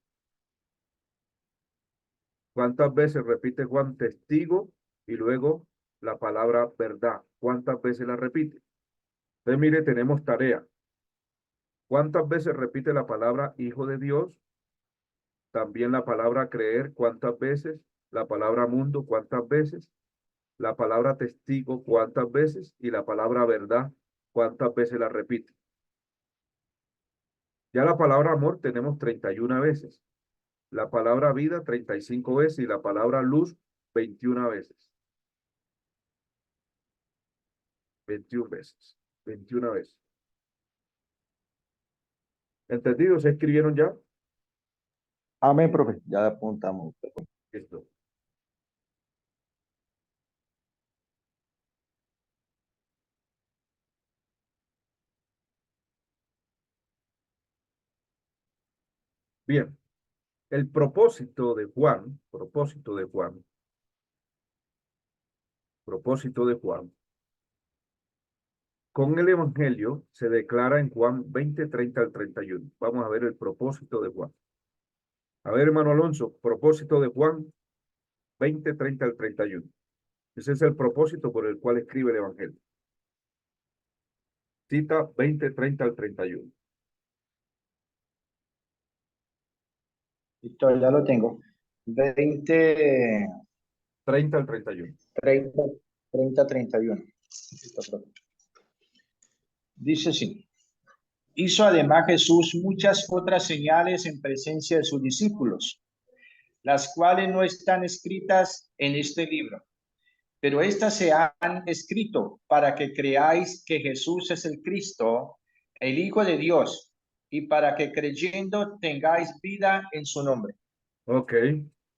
¿Cuántas veces repite Juan, testigo? Y luego la palabra verdad. ¿Cuántas veces la repite? Entonces, mire, tenemos tarea. ¿Cuántas veces repite la palabra Hijo de Dios? También la palabra creer, ¿cuántas veces? La palabra mundo, ¿cuántas veces? La palabra testigo, ¿cuántas veces? Y la palabra verdad, ¿cuántas veces la repite? Ya la palabra amor tenemos 31 veces. La palabra vida 35 veces y la palabra luz 21 veces. 21 veces. 21 veces. ¿Entendido? ¿Se escribieron ya? Amén, profe. Ya apuntamos. Listo. Bien. El propósito de Juan, con el Evangelio se declara en Juan 20, 30 al 31. Vamos a ver el propósito de Juan. A ver, hermano Alonso, propósito de Juan 20, 30 al 31. Ese es el propósito por el cual escribe el Evangelio. Cita 20, 30 al 31. Listo, ya lo tengo. 20, 30 al 31. 30, 30, 31. Listo, profe. Dice así. Hizo además Jesús muchas otras señales en presencia de sus discípulos, las cuales no están escritas en este libro, pero estas se han escrito para que creáis que Jesús es el Cristo, el Hijo de Dios, y para que creyendo tengáis vida en su nombre. Ok.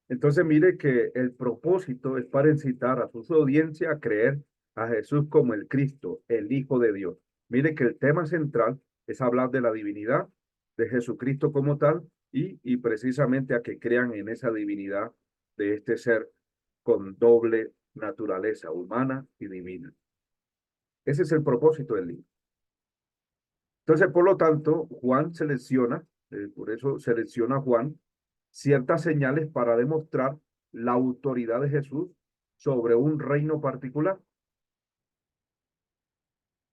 Entonces mire que el propósito es para incitar a su audiencia a creer a Jesús como el Cristo, el Hijo de Dios. Mire que el tema central es hablar de la divinidad de Jesucristo como tal y precisamente a que crean en esa divinidad de este ser con doble naturaleza humana y divina. Ese es el propósito del libro. Entonces, por lo tanto, Juan selecciona, por eso selecciona Juan ciertas señales para demostrar la autoridad de Jesús sobre un reino particular.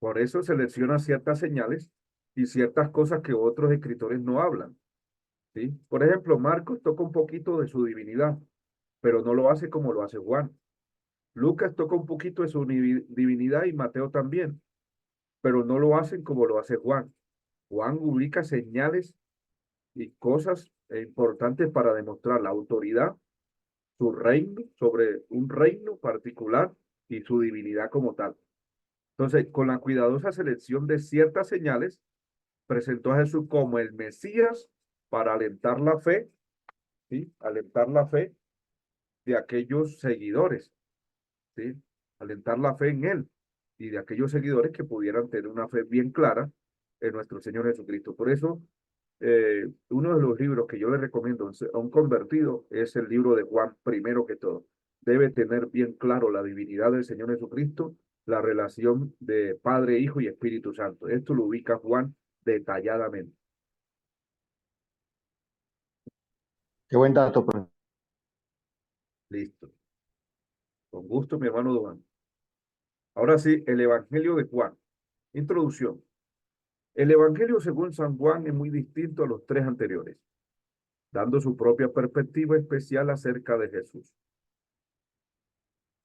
Por eso selecciona ciertas señales y ciertas cosas que otros escritores no hablan. ¿Sí? Por ejemplo, Marcos toca un poquito de su divinidad, pero no lo hace como lo hace Juan. Lucas toca un poquito de su divinidad y Mateo también, pero no lo hacen como lo hace Juan. Juan ubica señales y cosas importantes para demostrar la autoridad, su reino, sobre un reino particular y su divinidad como tal. Entonces, con la cuidadosa selección de ciertas señales, presentó a Jesús como el Mesías para alentar la fe ¿sí? Alentar la fe de aquellos seguidores, ¿sí? Alentar la fe en él y de aquellos seguidores que pudieran tener una fe bien clara en nuestro Señor Jesucristo. Por eso, uno de los libros que yo le recomiendo a un convertido es el libro de Juan, primero que todo. Debe tener bien claro la divinidad del Señor Jesucristo, la relación de Padre, Hijo y Espíritu Santo. Esto lo ubica Juan detalladamente. Qué buen dato, profe. Listo. Con gusto, mi hermano Duan. Ahora sí, el Evangelio de Juan. Introducción. El Evangelio según San Juan es muy distinto a los tres anteriores, dando su propia perspectiva especial acerca de Jesús.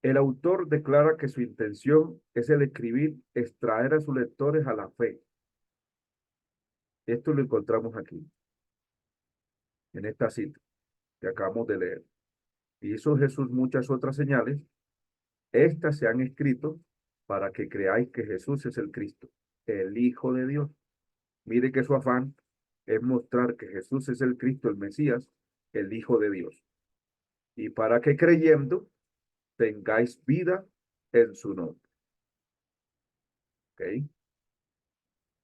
El autor declara que su intención es el escribir, extraer a sus lectores a la fe. Esto lo encontramos aquí, en esta cita que acabamos de leer. Hizo Jesús muchas otras señales. Estas se han escrito para que creáis que Jesús es el Cristo, el Hijo de Dios. Mire que su afán es mostrar que Jesús es el Cristo, el Mesías, el Hijo de Dios. Y para que creyendo tengáis vida en su nombre. ¿Ok?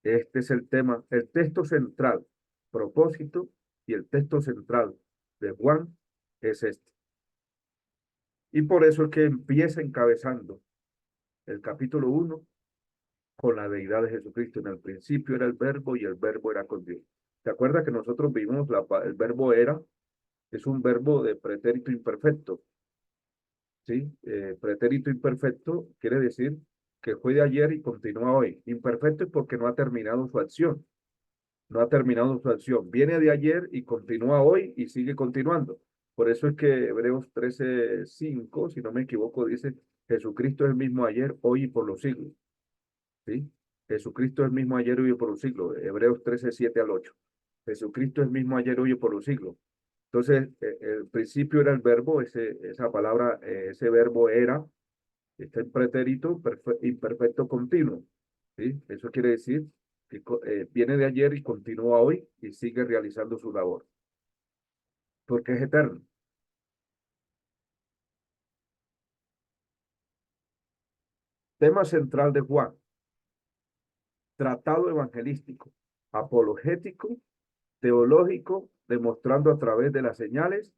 Este es el tema, el texto central, propósito y el texto central de Juan es este. Y por eso es que empieza encabezando el capítulo 1 con la deidad de Jesucristo. En el principio era el verbo y el verbo era con Dios. ¿Te acuerdas que nosotros vimos el verbo era? Es un verbo de pretérito imperfecto. ¿Sí? Pretérito imperfecto quiere decir que fue de ayer y continúa hoy. Imperfecto es porque no ha terminado su acción. No ha terminado su acción. Viene de ayer y continúa hoy y sigue continuando. Por eso es que Hebreos 13:5, si no me equivoco, dice, Jesucristo es el mismo ayer, hoy y por los siglos. ¿Sí? Jesucristo es el mismo ayer, hoy y por los siglos. Hebreos 13:7 al 8. Jesucristo es el mismo ayer, hoy y por los siglos. Entonces, el principio era el verbo, esa palabra, ese verbo era, está en pretérito imperfecto continuo. ¿Sí? Eso quiere decir que viene de ayer y continúa hoy y sigue realizando su labor. Porque es eterno. Tema central de Juan. Tratado evangelístico, apologético, teológico, demostrando a través de las señales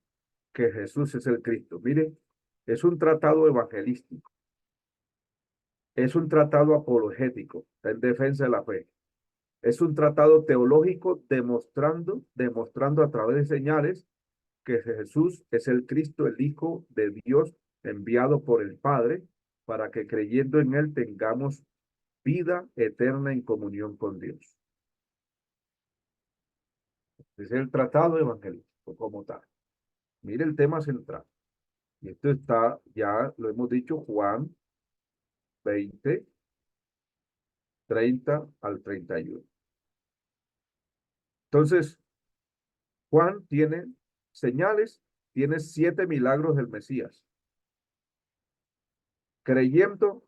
que Jesús es el Cristo. Mire, es un tratado evangelístico. Es un tratado apologético, en defensa de la fe. Es un tratado teológico demostrando a través de señales que Jesús es el Cristo, el Hijo de Dios, enviado por el Padre, para que creyendo en él tengamos vida eterna en comunión con Dios. Es el tratado evangelístico como tal. Mire el tema central. Y esto está, ya lo hemos dicho, Juan 20, 30 al 31. Entonces, Juan tiene señales, tiene 7 milagros del Mesías. Creyendo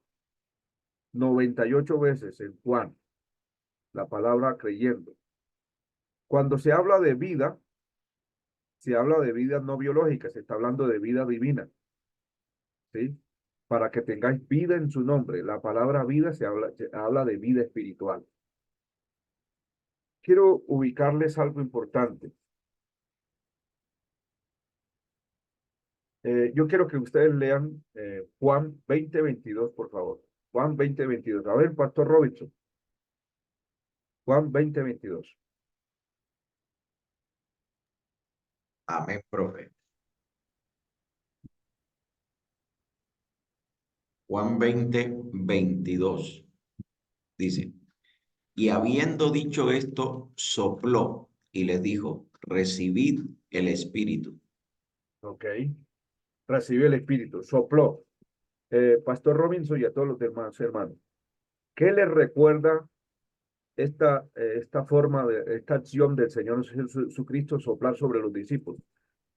98 veces en Juan, la palabra creyendo. Cuando se habla de vida, se habla de vida no biológica, se está hablando de vida divina. ¿Sí? Para que tengáis vida en su nombre. La palabra vida se habla de vida espiritual. Quiero ubicarles algo importante. Yo quiero que ustedes lean Juan 20:22, por favor. Juan 20:22. A ver, Pastor Robinson. Juan 20:22. Amén, profe. Juan 20:22 dice, y habiendo dicho esto, sopló y les dijo, recibid el Espíritu. Ok. Recibió el Espíritu, sopló. Pastor Robinson y a todos los demás hermanos. ¿Qué les recuerda esta forma esta acción del Señor Jesucristo soplar sobre los discípulos?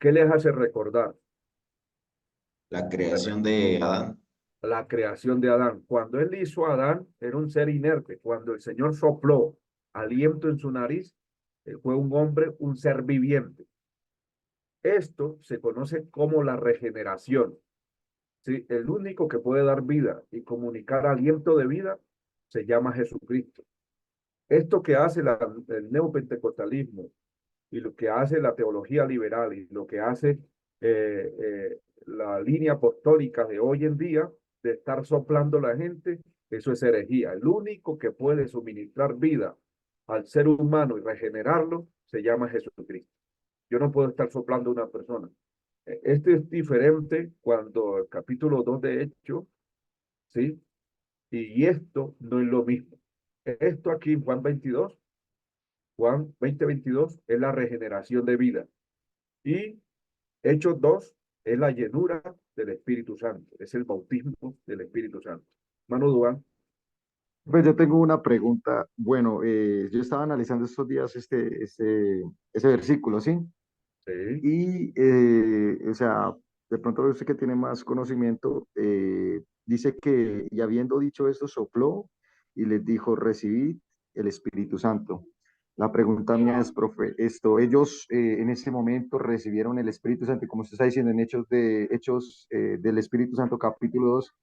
¿Qué les hace recordar? La creación de Adán. La creación de Adán. Cuando él hizo a Adán, era un ser inerte. Cuando el Señor sopló aliento en su nariz, fue un hombre, un ser viviente. Esto se conoce como la regeneración. ¿Sí? El único que puede dar vida y comunicar aliento de vida se llama Jesucristo. Esto que hace el neopentecostalismo y lo que hace la teología liberal y lo que hace la línea apostólica de hoy en día, de estar soplando a la gente, eso es herejía. El único que puede suministrar vida al ser humano y regenerarlo se llama Jesucristo. Yo no puedo estar soplando a una persona. Este es diferente cuando el capítulo 2 de Hechos, ¿sí? Y esto no es lo mismo. Esto aquí en Juan 20:22 es la regeneración de vida. Y Hechos 2 es la llenura del Espíritu Santo, es el bautismo del Espíritu Santo. Hermano Duan. Pues yo tengo una pregunta. Bueno, yo estaba analizando estos días ese versículo, ¿sí? Sí, Y, o sea, de pronto usted que tiene más conocimiento, dice que, y habiendo dicho esto, sopló y les dijo, recibid el Espíritu Santo. La pregunta mía es, profe, ellos en ese momento recibieron el Espíritu Santo, y como usted está diciendo en Hechos del Espíritu Santo, capítulo 2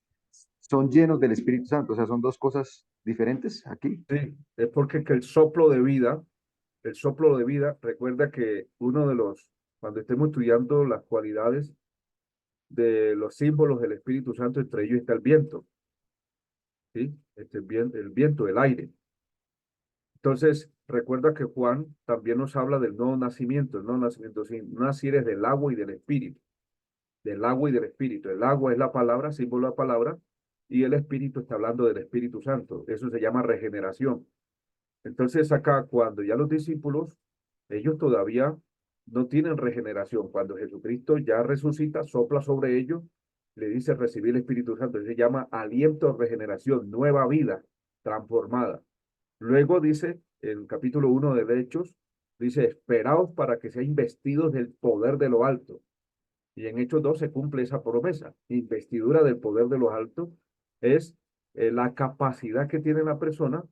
son llenos del Espíritu Santo, o sea, son dos cosas diferentes aquí. sí, es porque que el soplo de vida, recuerda que cuando estemos estudiando las cualidades de los símbolos del Espíritu Santo, entre ellos está el viento, ¿sí? El viento, el aire. Entonces, recuerda que Juan también nos habla del nuevo nacimiento, el nuevo nacimiento, sí, nacieres del agua y del espíritu, del agua y del espíritu. El agua es la palabra, símbolo de la palabra, y el espíritu está hablando del Espíritu Santo. Eso se llama regeneración. Entonces, acá, cuando ya los discípulos, ellos todavía no tienen regeneración. Cuando Jesucristo ya resucita, sopla sobre ellos, le dice recibir el Espíritu Santo. Eso se llama aliento de regeneración, nueva vida transformada. Luego dice, en capítulo 1 de Hechos, dice, esperaos para que sean investidos del poder de lo alto. Y en Hechos 2 se cumple esa promesa. Investidura del poder de lo alto es la capacidad que tiene la persona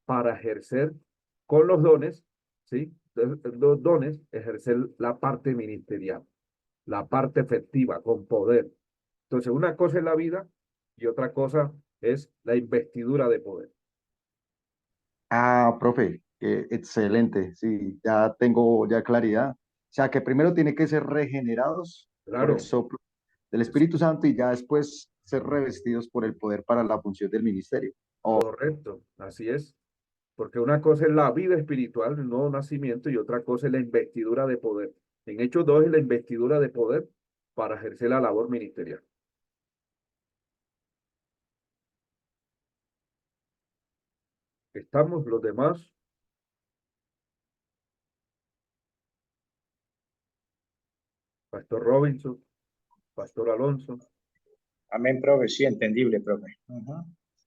para ejercer con los dones, ¿sí? Los dones, ejercer la parte ministerial, la parte efectiva, con poder. Entonces, una cosa es la vida y otra cosa es la investidura de poder. Ah, profe, excelente, sí, ya tengo ya claridad. O sea, que primero tiene que ser regenerados por el Claro, soplo del Espíritu Santo y ya después ser revestidos por el poder para la función del ministerio. Oh, correcto, así es. Porque una cosa es la vida espiritual, el nuevo nacimiento, y otra cosa es la investidura de poder. En Hechos 2 es la investidura de poder para ejercer la labor ministerial. Estamos los demás. Pastor Robinson, Pastor Alonso. Amén, profe. Sí, entendible, profe. Ujú. Ok.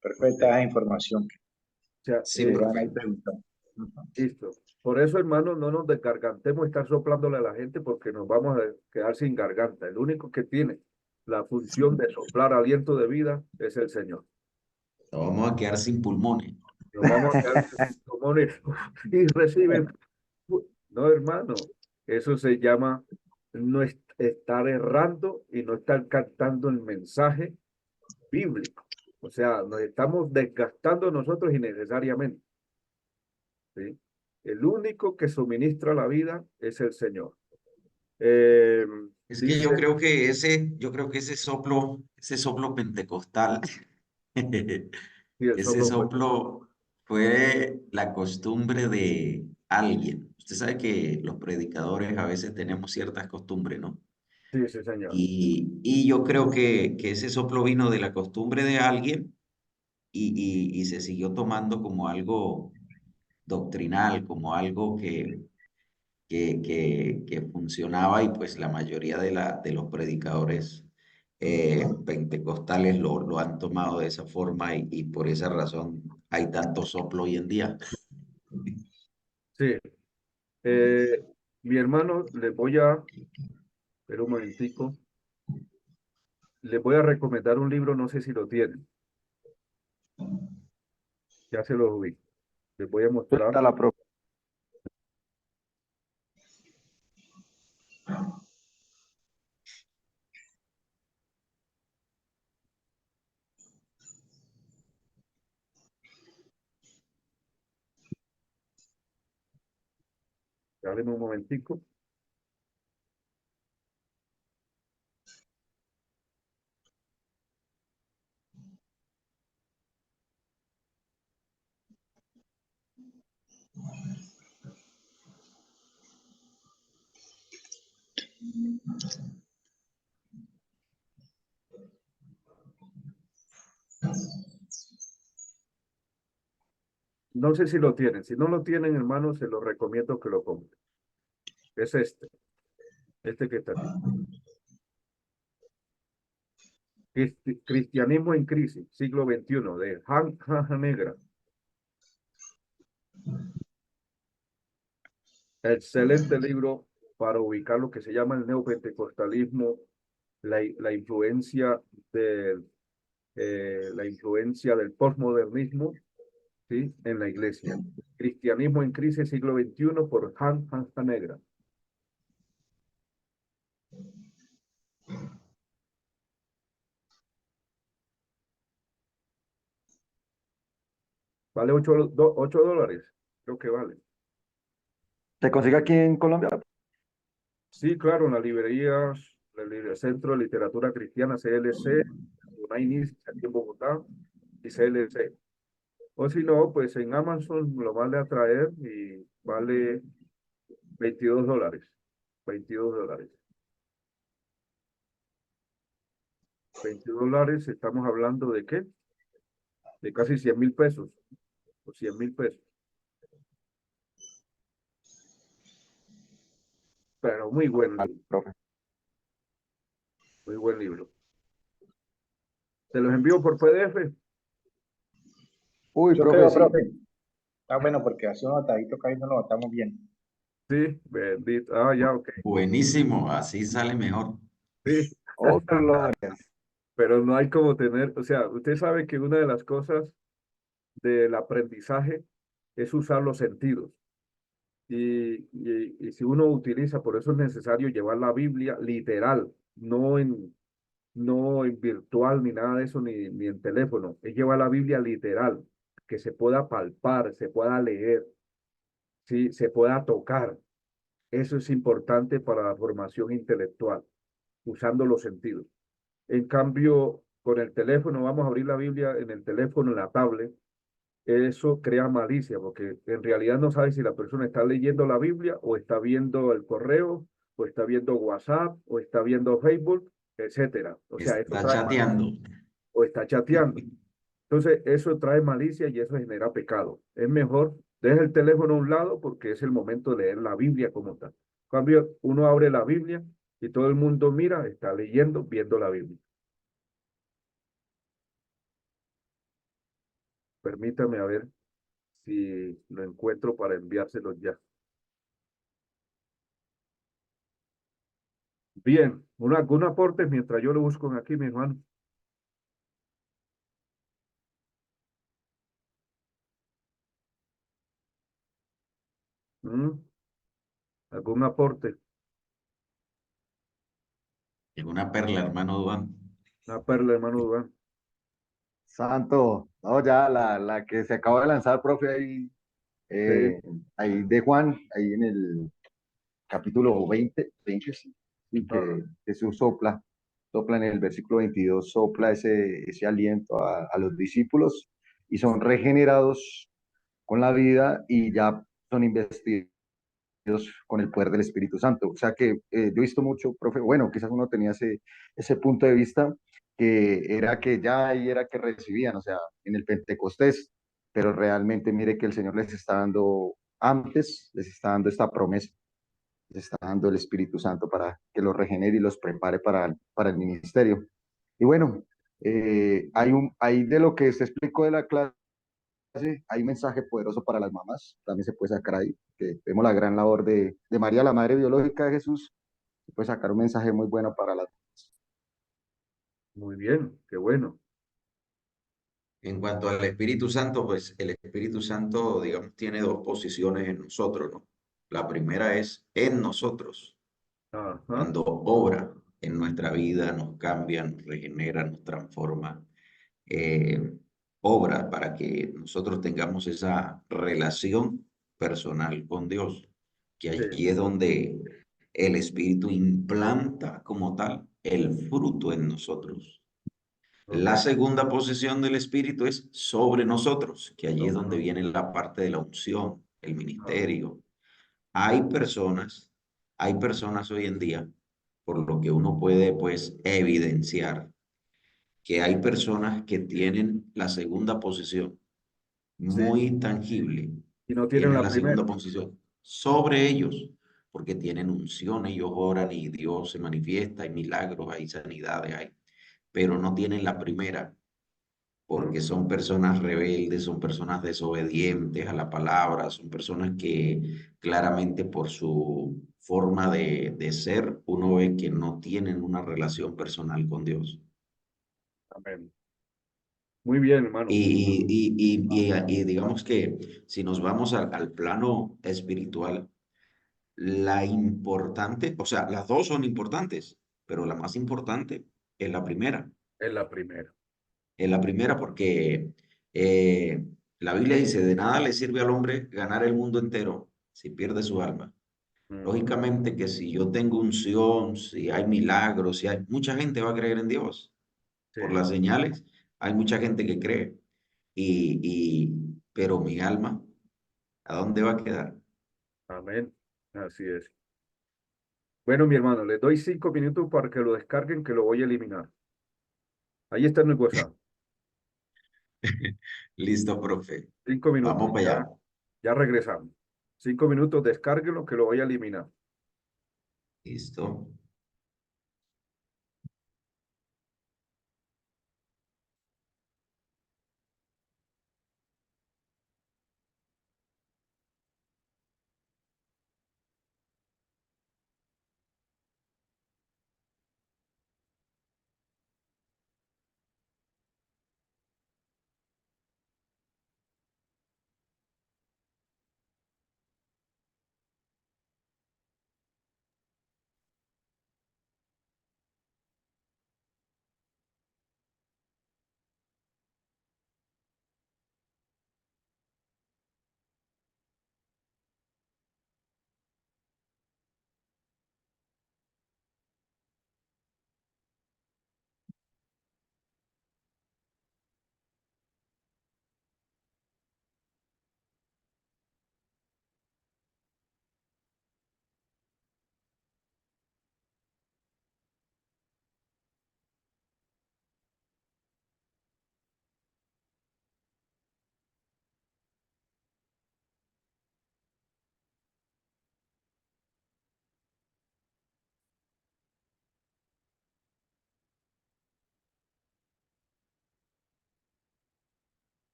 Perfecta información. O sea, Sí, Iván ahí profe. preguntó. Ujú. listo. Por eso, hermanos, no nos desgargantemos estar soplándole a la gente porque nos vamos a quedar sin garganta. El único que tiene la función de soplar aliento de vida es el Señor. Nos vamos a quedar sin pulmones. Nos vamos a quedar sin pulmones y reciben. No, hermano, eso se llama no estar errando y no estar captando el mensaje bíblico. O sea, nos estamos desgastando nosotros innecesariamente, ¿sí? El único que suministra la vida es el Señor. Eh, Es que dice, yo creo que ese soplo pentecostal, y el ese soplo fue. soplo fue la costumbre de alguien. Usted sabe que los predicadores a veces tenemos ciertas costumbres, ¿no? Sí, sí, señor. Y yo creo que ese soplo vino de la costumbre de alguien y se siguió tomando como algo doctrinal, como algo que funcionaba y pues la mayoría de los predicadores pentecostales lo han tomado de esa forma y por esa razón hay tanto soplo hoy en día. Sí. Mi hermano, espera un momentico, les voy a recomendar un libro, no sé si lo tienen, ya se los vi. Les voy a mostrar. suelta la profe. Dale un momentico. No sé si lo tienen. Si no lo tienen, hermano, se lo recomiendo que lo compren. Es este que está aquí. Cristianismo en crisis, siglo XXI, de Han Negra. Excelente libro para ubicar lo que se llama el neopentecostalismo, la influencia la influencia del postmodernismo, ¿sí? En la iglesia. Cristianismo en crisis, siglo XXI, por Han Negra. Vale $8, creo que vale. ¿Se consigue aquí en Colombia? Sí, claro, en las librerías, el Centro de Literatura Cristiana, CLC, UNAINIS, aquí en Bogotá, y CLC. O si no, pues en Amazon lo vale a traer y vale $22. $22. $22, estamos hablando de qué? De casi 100.000 pesos, o 100.000 pesos. Pero muy buen Al libro, profe. muy buen libro. Te los envío por PDF. Uy, Yo profe, creo, sí. profe. Está bueno porque hace un atadito que ahí no lo estamos bien. Sí, bendito. Ah, ya, ok. Buenísimo, así sale mejor. Sí, Oh, gloria. pero no hay como tener, o sea, usted sabe que una de las cosas del aprendizaje es usar los sentidos. Y si uno utiliza, por eso es necesario llevar la Biblia literal, no en virtual ni nada de eso, ni en teléfono. Es llevar la Biblia literal, que se pueda palpar, se pueda leer, ¿sí? Se pueda tocar. Eso es importante para la formación intelectual, usando los sentidos. En cambio, con el teléfono, vamos a abrir la Biblia en el teléfono, en la tablet, eso crea malicia, porque en realidad no sabe si la persona está leyendo la Biblia o está viendo el correo, o está viendo WhatsApp, o está viendo Facebook, etcétera. O sea, eso Está trae malicia, chateando. o está chateando. Entonces, eso trae malicia y eso genera pecado. Es mejor, deja el teléfono a un lado porque es el momento de leer la Biblia como tal. En cambio, uno abre la Biblia y todo el mundo mira, está leyendo, viendo la Biblia. Permítame a ver si lo encuentro para enviárselo ya. Bien, algún aporte mientras yo lo busco aquí, mi hermano. ¿Mm? ¿Algún aporte? Una perla, hermano Duan. Una perla, hermano Duván. Santo. No, ya la que se acaba de lanzar, profe, ahí, Sí, ahí de Juan, ahí en el capítulo 20 sí, y ajá, que Jesús sopla en el versículo 22, sopla ese aliento a los discípulos y son regenerados con la vida y ya son investidos con el poder del Espíritu Santo. O sea que yo he visto mucho, profe, bueno, quizás uno tenía ese punto de vista que era que ya ahí era que recibían, o sea, en el Pentecostés, pero realmente mire que el Señor les está dando antes, les está dando esta promesa, les está dando el Espíritu Santo para que los regenere y los prepare para el ministerio. Y bueno, hay de lo que se explicó de la clase, hay un mensaje poderoso para las mamás, también se puede sacar ahí, que vemos la gran labor de María, la madre biológica de Jesús, se puede sacar un mensaje muy bueno para las mamás. muy bien, qué bueno. En cuanto al Espíritu Santo, pues el Espíritu Santo, digamos, tiene dos posiciones en nosotros, ¿no? La primera es en nosotros, Ajá, cuando obra en nuestra vida, nos cambia, nos regenera, nos transforma, eh, obra para que nosotros tengamos esa relación personal con Dios. que Sí, allí es donde el Espíritu implanta como tal el fruto en nosotros. ok. La segunda posición del Espíritu es sobre nosotros, que allí es Sobre donde nosotros. viene la parte de la unción, el Ah, ministerio. Hay personas, hay personas hoy en día, por lo que uno puede pues evidenciar, que hay personas que tienen la segunda posición sí, muy tangible, y no tienen tienen la la primera. segunda posición sobre ellos, porque tienen unción, ellos oran y Dios se manifiesta, hay milagros, hay sanidades, hay, pero no tienen la primera, porque son personas rebeldes, son personas desobedientes a la palabra, son personas que claramente por su forma de ser, uno ve que no tienen una relación personal con Dios. Amén. Muy bien, hermano. Y digamos que si nos vamos al plano espiritual, la importante, o sea, las dos son importantes, pero la más importante es la primera. Es la primera. Es la primera porque eh, la Biblia dice, de nada le sirve al hombre ganar el mundo entero si pierde su alma. Ujú. Lógicamente que si yo tengo unción, si hay milagros, si hay, mucha gente va a creer en Dios. Sí, Por las señales, hay mucha gente que cree. Pero mi alma, ¿a dónde va a quedar? amén. Así es. Bueno, mi hermano, les doy 5 minutos para que lo descarguen, que lo voy a eliminar. Ahí está en el WhatsApp. Listo, profe. Cinco Vamos minutos. para Ya, allá. ya regresamos. 5 minutos, descárguenlo, que lo voy a eliminar. Listo.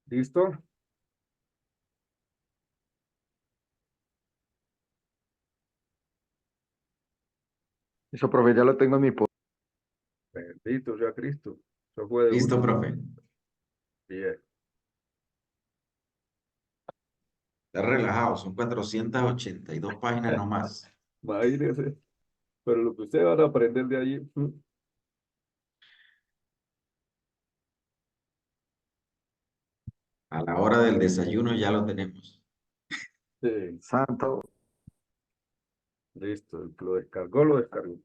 ¿Listo? Eso, profe, ya lo tengo en mi poder. Bendito sea Cristo. Eso fue de Listo, una. profe. Bien. Está relajado, son 482 páginas nomás. Imagínese. Pero lo que ustedes van a aprender de allí. A la hora del desayuno ya lo tenemos. Sí, Santo. listo. El que lo descargó, lo descargó.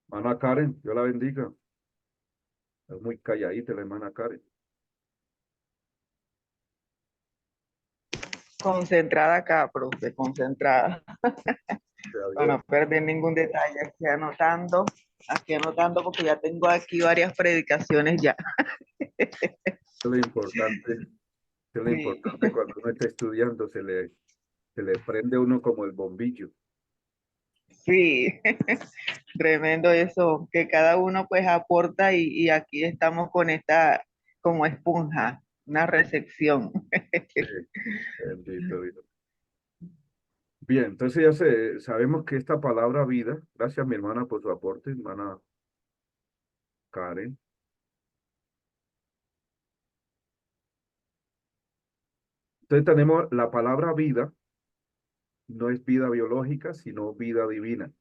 Hermana Karen, Dios la bendiga. Es muy calladita la hermana Karen. Concentrada acá, profe, concentrada, Sea para Dios. no perder ningún detalle. Aquí anotando porque ya tengo aquí varias predicaciones ya. Eso es lo importante. Eso es lo Sí, importante cuando uno está estudiando, se le prende a uno como el bombillo. sí, tremendo eso, que cada uno pues aporta y aquí estamos con esta como esponja, una recepción. Sí, bendito Dios. Bien, entonces sabemos que esta palabra vida, gracias mi hermana por su aporte, hermana Karen. Entonces tenemos la palabra vida, no es vida biológica, sino vida divina.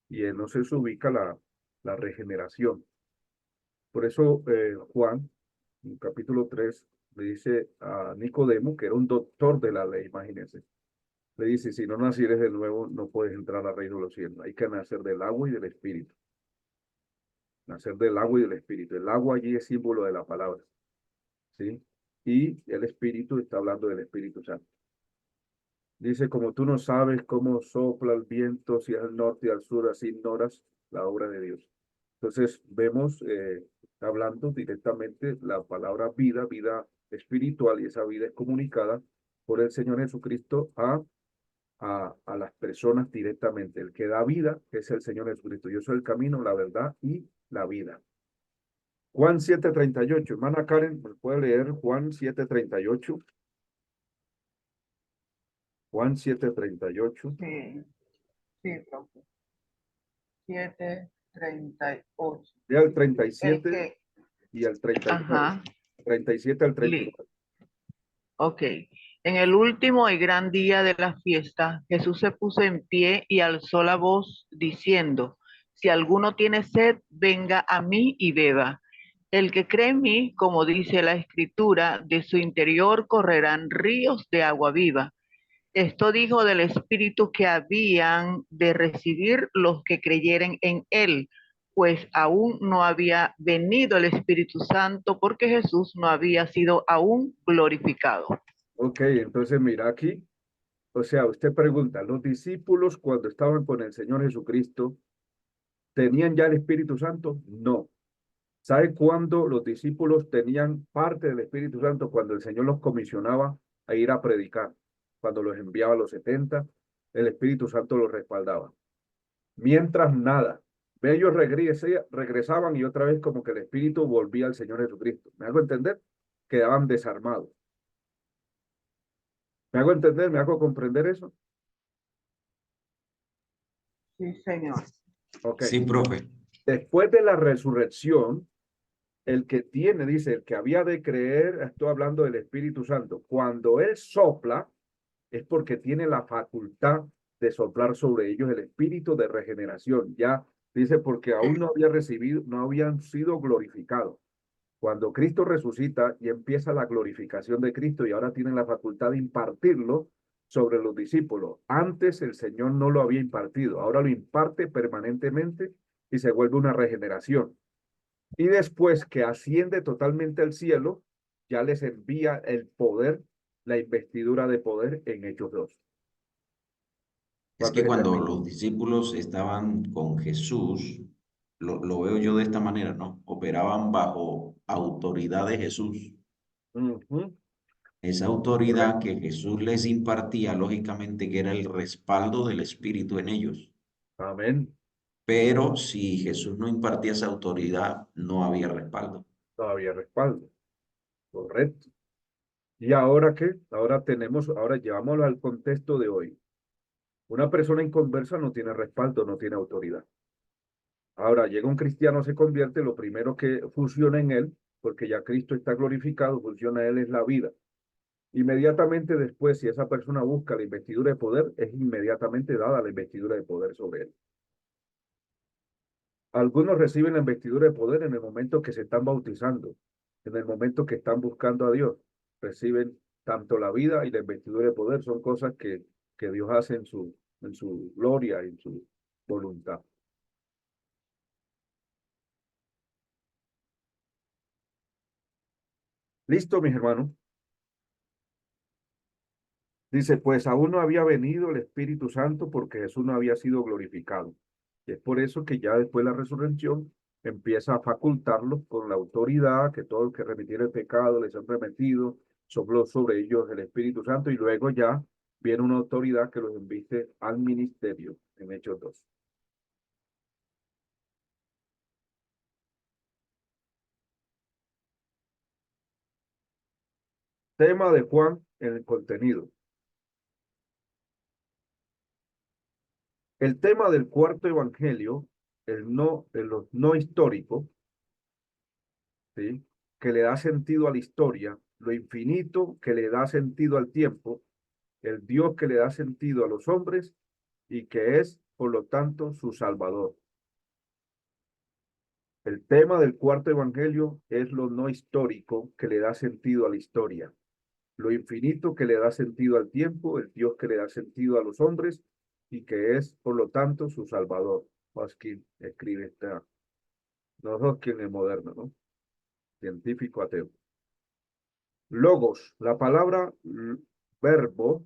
Y en eso se ubica la regeneración. Por eso Juan, en capítulo 3, le dice a Nicodemo, que era un doctor de la ley, imagínense. Le dice, si no nacieres de nuevo, no puedes entrar al reino de los cielos. Hay que nacer del agua y del espíritu. Nacer del agua y del espíritu. El agua allí es símbolo de la palabra, ¿sí? Y el espíritu está hablando del Espíritu Santo. Dice, como tú no sabes cómo sopla el viento, si es al norte y al sur, así ignoras la obra de Dios. Entonces vemos, hablando directamente la palabra vida, vida espiritual, y esa vida es comunicada por el Señor Jesucristo a las personas directamente. El que da vida es el Señor Jesucristo. Yo soy el camino, la verdad y la vida. Juan 7:38. Hermana Karen, ¿me puede leer Juan 7:38? Juan 7:38. Sí, sí, profe. 7:38. Lea el El 37 que, y el 39. ajá, 37 al 39. ok. En el último y gran día de la fiesta, Jesús se puso en pie y alzó la voz diciendo, si alguno tiene sed, venga a mí y beba. El que cree en mí, como dice la Escritura, de su interior correrán ríos de agua viva. Esto dijo del Espíritu que habían de recibir los que creyeren en él, pues aún no había venido el Espíritu Santo porque Jesús no había sido aún glorificado. Ok, entonces mira aquí, o sea, usted pregunta, ¿los discípulos cuando estaban con el Señor Jesucristo tenían ya el Espíritu Santo? No. ¿Sabe cuándo los discípulos tenían parte del Espíritu Santo? Cuando el Señor los comisionaba a ir a predicar. Cuando los enviaba a los 70, el Espíritu Santo los respaldaba. Mientras nada. Ellos regresaban y otra vez como que el Espíritu volvía al Señor Jesucristo. ¿Me hago entender? Quedaban desarmados. ¿Me hago entender? ¿Me hago comprender eso? Sí, señor. Ok. Sí, profe. Después de la resurrección, el que tiene, dice, el que había de creer, estoy hablando del Espíritu Santo, cuando Él sopla, es porque tiene la facultad de soplar sobre ellos el espíritu de regeneración. Ya dice, porque aún no había recibido, no habían sido glorificados. Cuando Cristo resucita y empieza la glorificación de Cristo y ahora tienen la facultad de impartirlo sobre los discípulos. Antes el Señor no lo había impartido, ahora lo imparte permanentemente y se vuelve una regeneración. Y después que asciende totalmente al cielo, ya les envía el poder, la investidura de poder en Hechos 2. Es Cuando que les cuando envía. los discípulos estaban con Jesús, lo veo yo de esta manera, ¿no? Operaban bajo autoridad de Jesús. Ujú, Esa autoridad correcto. que Jesús les impartía, lógicamente que era el respaldo del Espíritu en ellos. Amén. Pero si Jesús no impartía esa autoridad, no había respaldo. Todavía respaldo. Correcto. ¿Y ahora qué? Ahora tenemos, ahora llevámoslo al contexto de hoy. Una persona inconversa no tiene respaldo, no tiene autoridad. Ahora llega un cristiano, se convierte, lo primero que funciona en él, porque ya Cristo está glorificado, funciona en él es la vida. Inmediatamente después, si esa persona busca la investidura de poder, es inmediatamente dada la investidura de poder sobre él. Algunos reciben la investidura de poder en el momento que se están bautizando, en el momento que están buscando a Dios. Reciben tanto la vida y la investidura de poder, son cosas que Dios hace en su gloria, en su voluntad. Listo, mis hermanos. Dice, pues aún no había venido el Espíritu Santo porque Jesús no había sido glorificado. Y es por eso que ya después de la resurrección empieza a facultarlos con la autoridad que todos los que remitieron el pecado les han remitido, sopló sobre ellos el Espíritu Santo y luego ya viene una autoridad que los invite al ministerio en Hechos 2. Tema de Juan en el contenido. El tema del cuarto evangelio, los no históricos, ¿sí? Que le da sentido a la historia, lo infinito que le da sentido al tiempo, el Dios que le da sentido a los hombres y que es, por lo tanto, su Salvador. El tema del cuarto evangelio es lo no histórico que le da sentido a la historia, lo infinito que le da sentido al tiempo, el Dios que le da sentido a los hombres y que es, por lo tanto, su Salvador. Hoskin escribe esta, no Hoskin es moderno, ¿no? Científico ateo. Logos, la palabra verbo,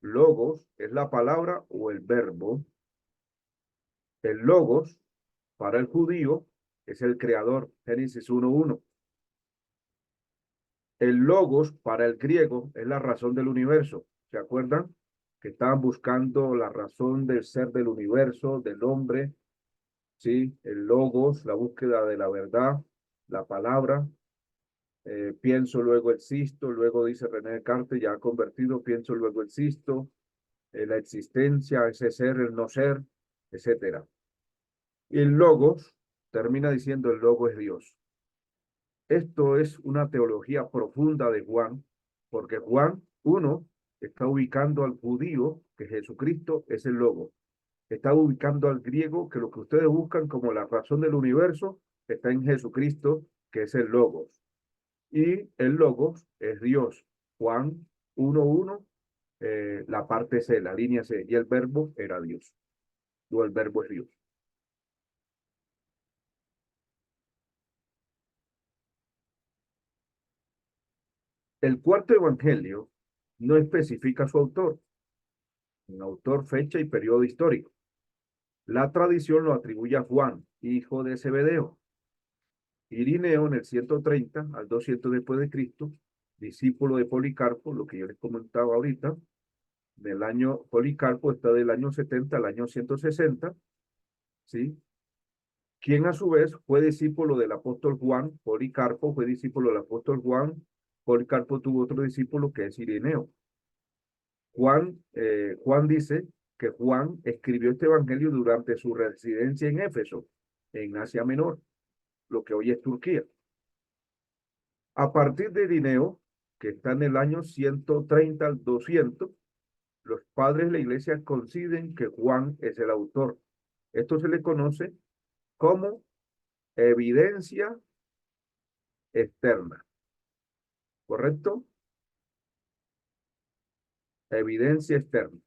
logos es la palabra o el verbo. El logos para el judío es el creador, Génesis 1:1. El logos para el griego es la razón del universo. ¿Se acuerdan? Que estaban buscando la razón del ser del universo, del hombre. Sí, el logos, la búsqueda de la verdad, la palabra. Pienso, luego existo, luego dice René Descartes, ya convertido, pienso, luego existo, la existencia, ese ser, el no ser, etcétera. Y el logos, termina diciendo el logo es Dios. Esto es una teología profunda de Juan, porque Juan 1 está ubicando al judío, que Jesucristo es el logo. Está ubicando al griego, que lo que ustedes buscan como la razón del universo, está en Jesucristo, que es el logos. Y el logos es Dios. Juan 1:1, la parte C, la línea C, y el verbo era Dios. O el verbo es Dios. El cuarto evangelio no especifica su autor, un autor, fecha y periodo histórico. La tradición lo atribuye a Juan, hijo de Zebedeo. Irineo en el 130 al 200 después de Cristo, discípulo de Policarpo, lo que yo les comentaba ahorita, del año, Policarpo está del año 70 al año 160, ¿sí? Quien a su vez fue discípulo del apóstol Juan. Policarpo fue discípulo del apóstol Juan. Policarpo tuvo otro discípulo que es Irineo. Juan dice que Juan escribió este evangelio durante su residencia en Éfeso, en Asia Menor, lo que hoy es Turquía. A partir de Irineo, que está en el año 130 al 200, los padres de la iglesia coinciden que Juan es el autor. Esto se le conoce como evidencia externa. ¿Correcto? Evidencia externa.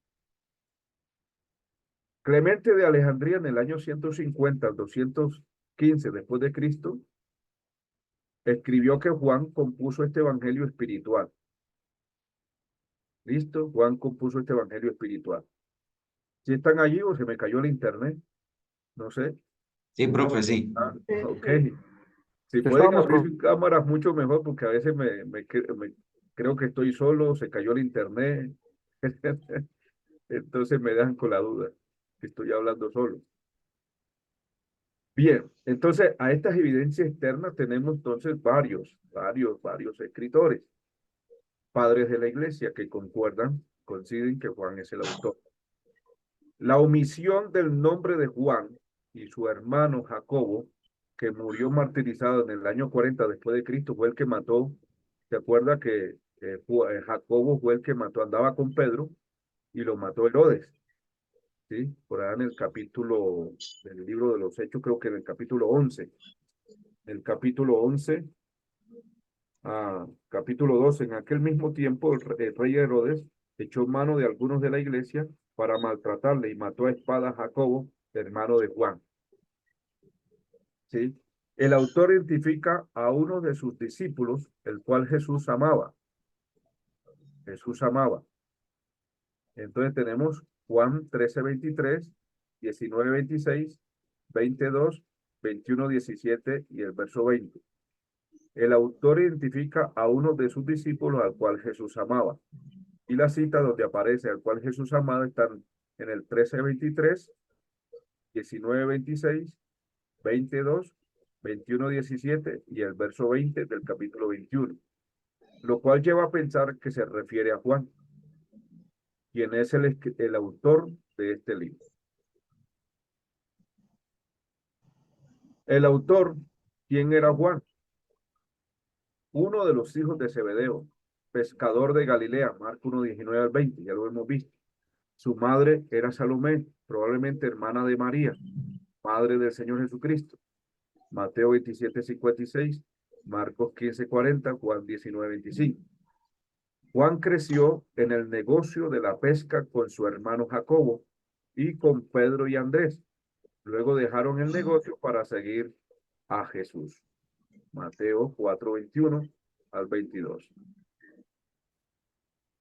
Clemente de Alejandría en el año 150 al 215 después de Cristo escribió que Juan compuso este evangelio espiritual. ¿Listo? Juan compuso este evangelio espiritual. ¿Si están allí o se me cayó el internet? No sé. Sí, profe, sí. Ah, Sí, ok. sí. Si pueden Estamos, abrir profe. sus cámaras, mucho mejor, porque a veces creo que estoy solo, se cayó el internet. Entonces me dejan con la duda que estoy hablando solo. Bien, entonces a estas evidencias externas tenemos entonces varios escritores, padres de la iglesia que coinciden que Juan es el autor. La omisión del nombre de Juan y su hermano Jacobo, que murió martirizado en el año 40 después de Cristo, fue el que mató. ¿Se acuerda que Jacobo fue el que mató, andaba con Pedro y lo mató Herodes? ¿Sí? Por ahí en el capítulo del libro de los Hechos, creo que en el capítulo 11. El capítulo 11, capítulo 12, en aquel mismo tiempo el rey Herodes echó mano de algunos de la iglesia para maltratarle y mató a espada a Jacobo, hermano de Juan. ¿Sí? El autor identifica a uno de sus discípulos, el cual Jesús amaba. Jesús amaba. Entonces tenemos Juan 13:23, 19:26, 22, 21:17 y el verso 20. El autor identifica a uno de sus discípulos al cual Jesús amaba. Y la cita donde aparece al cual Jesús amaba están en el 13:23, 19:26, 22, 21:17 y el verso 20 del capítulo 21. Lo cual lleva a pensar que se refiere a Juan, quien es el autor de este libro. El autor, ¿quién era Juan? Uno de los hijos de Zebedeo, pescador de Galilea, Marcos 1:19 al 20, ya lo hemos visto. Su madre era Salomé, probablemente hermana de María, madre del Señor Jesucristo. Mateo 27:56, Marcos 15:40, Juan 19:25. Juan creció en el negocio de la pesca con su hermano Jacobo y con Pedro y Andrés. Luego dejaron el negocio para seguir a Jesús. Mateo 4:21 al 22.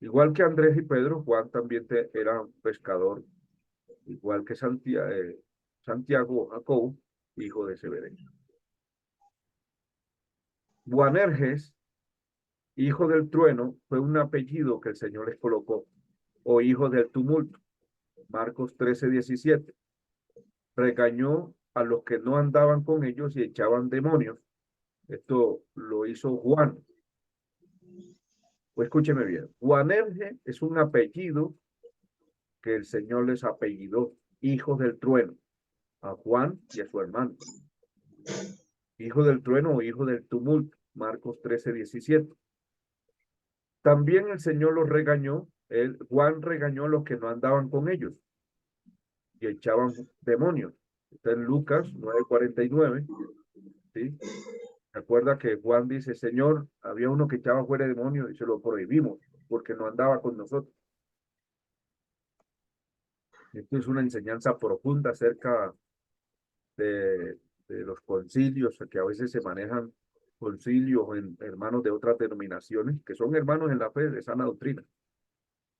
Igual que Andrés y Pedro, Juan también era un pescador, igual que Santiago o Jacobo, hijo de Zebedeo. Boanerges, hijo del trueno, fue un apellido que el Señor les colocó, o hijo del tumulto. Marcos 13:17. Regañó a los que no andaban con ellos y echaban demonios. Esto lo hizo Juan. Pues escúcheme bien. Boanerges es un apellido que el Señor les apellidó, hijos del trueno, a Juan y a su hermano. Hijo del trueno o hijo del tumulto. Marcos 13:17. También el Señor los regañó, Juan regañó a los que no andaban con ellos y echaban demonios. Está en Lucas 9:49. ¿Sí? Recuerda que Juan dice, Señor, había uno que echaba fuera demonios y se lo prohibimos porque no andaba con nosotros. Esto es una enseñanza profunda acerca de los concilios, que a veces se manejan concilios en hermanos de otras denominaciones, que son hermanos en la fe de sana doctrina.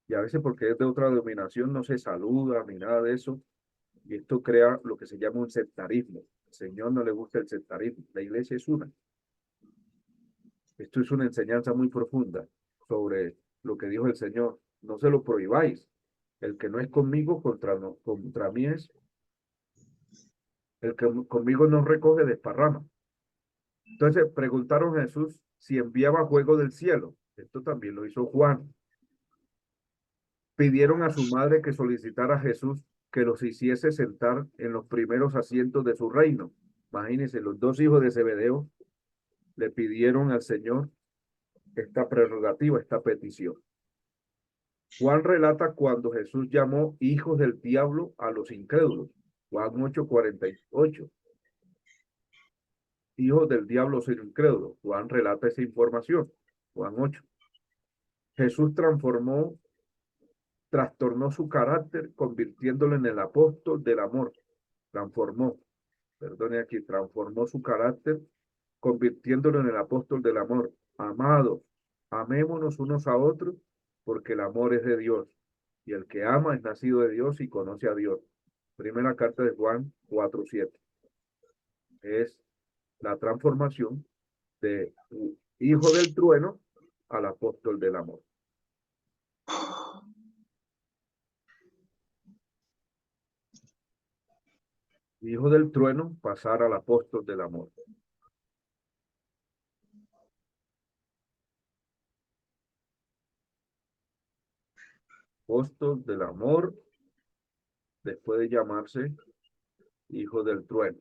Y a veces porque es de otra denominación no se saluda ni nada de eso. Y esto crea lo que se llama un sectarismo. Al Señor no le gusta el sectarismo. La iglesia es una. Esto es una enseñanza muy profunda sobre lo que dijo el Señor. No se lo prohibáis. El que no es conmigo, contra mí es. El que conmigo no recoge, desparrama. Entonces preguntaron a Jesús si enviaba fuego del cielo. Esto también lo hizo Juan. Pidieron a su madre que solicitara a Jesús que los hiciese sentar en los primeros asientos de su reino. Imagínense, los dos hijos de Zebedeo le pidieron al Señor esta prerrogativa, esta petición. Juan relata cuando Jesús llamó hijos del diablo a los incrédulos. Juan 8:48. Hijos del diablo ser incrédulos. Juan relata esa información. Juan 8. Jesús trastornó su carácter, convirtiéndolo en el apóstol del amor. Transformó su carácter, convirtiéndolo en el apóstol del amor. Amados, amémonos unos a otros, porque el amor es de Dios, y el que ama es nacido de Dios y conoce a Dios. Primera carta de Juan 4:7. Es la transformación de hijo del trueno al apóstol del amor. Hijo del trueno, pasar al apóstol del amor. Apóstol del amor, después de llamarse hijo del trueno.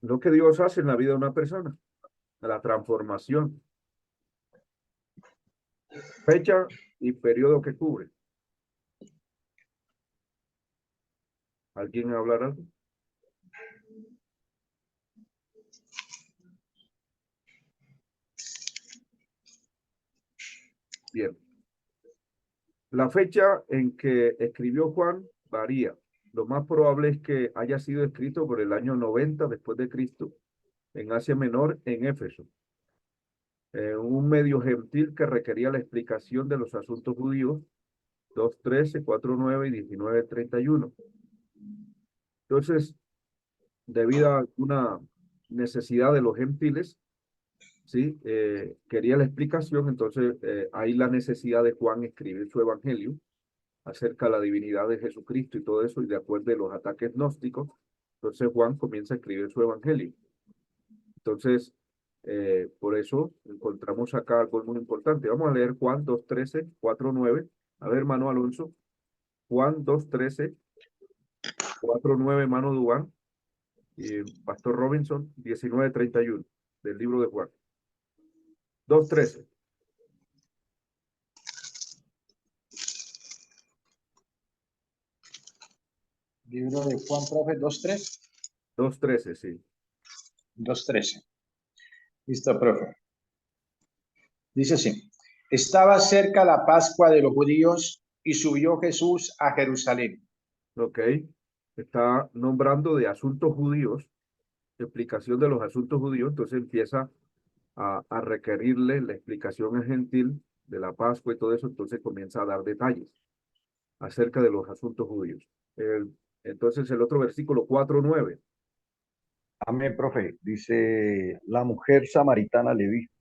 Lo que Dios hace en la vida de una persona, la transformación. Fecha y periodo que cubre. ¿Alguien hablará algo? Bien. La fecha en que escribió Juan varía. Lo más probable es que haya sido escrito por el año 90 después de Cristo en Asia Menor, en Éfeso. Un medio gentil que requería la explicación de los asuntos judíos, 2:13, 4:9 y 19:31. Entonces, debido a una necesidad de los gentiles, ¿sí? Quería la explicación, entonces hay la necesidad de Juan escribir su evangelio acerca de la divinidad de Jesucristo y todo eso, y de acuerdo a los ataques gnósticos, entonces Juan comienza a escribir su evangelio. Entonces, Por eso encontramos acá algo muy importante. Vamos a leer Juan 2:13, 4:9. A ver, hermano Alonso. Juan 2:13, 4:9, hermano Dubán. Y Pastor Robinson, 19:31, del libro de Juan. 2:13. Libro de Juan, profe, 2:3. 2:13, sí. 2:13. Listo, profe. Dice así. Estaba cerca la Pascua de los judíos y subió Jesús a Jerusalén. Ok. Está nombrando de asuntos judíos, explicación de los asuntos judíos, entonces empieza a requerirle la explicación al gentil de la Pascua y todo eso, entonces comienza a dar detalles acerca de los asuntos judíos. Entonces el otro versículo 4:9. Amén, profe. Dice, la mujer samaritana le dijo,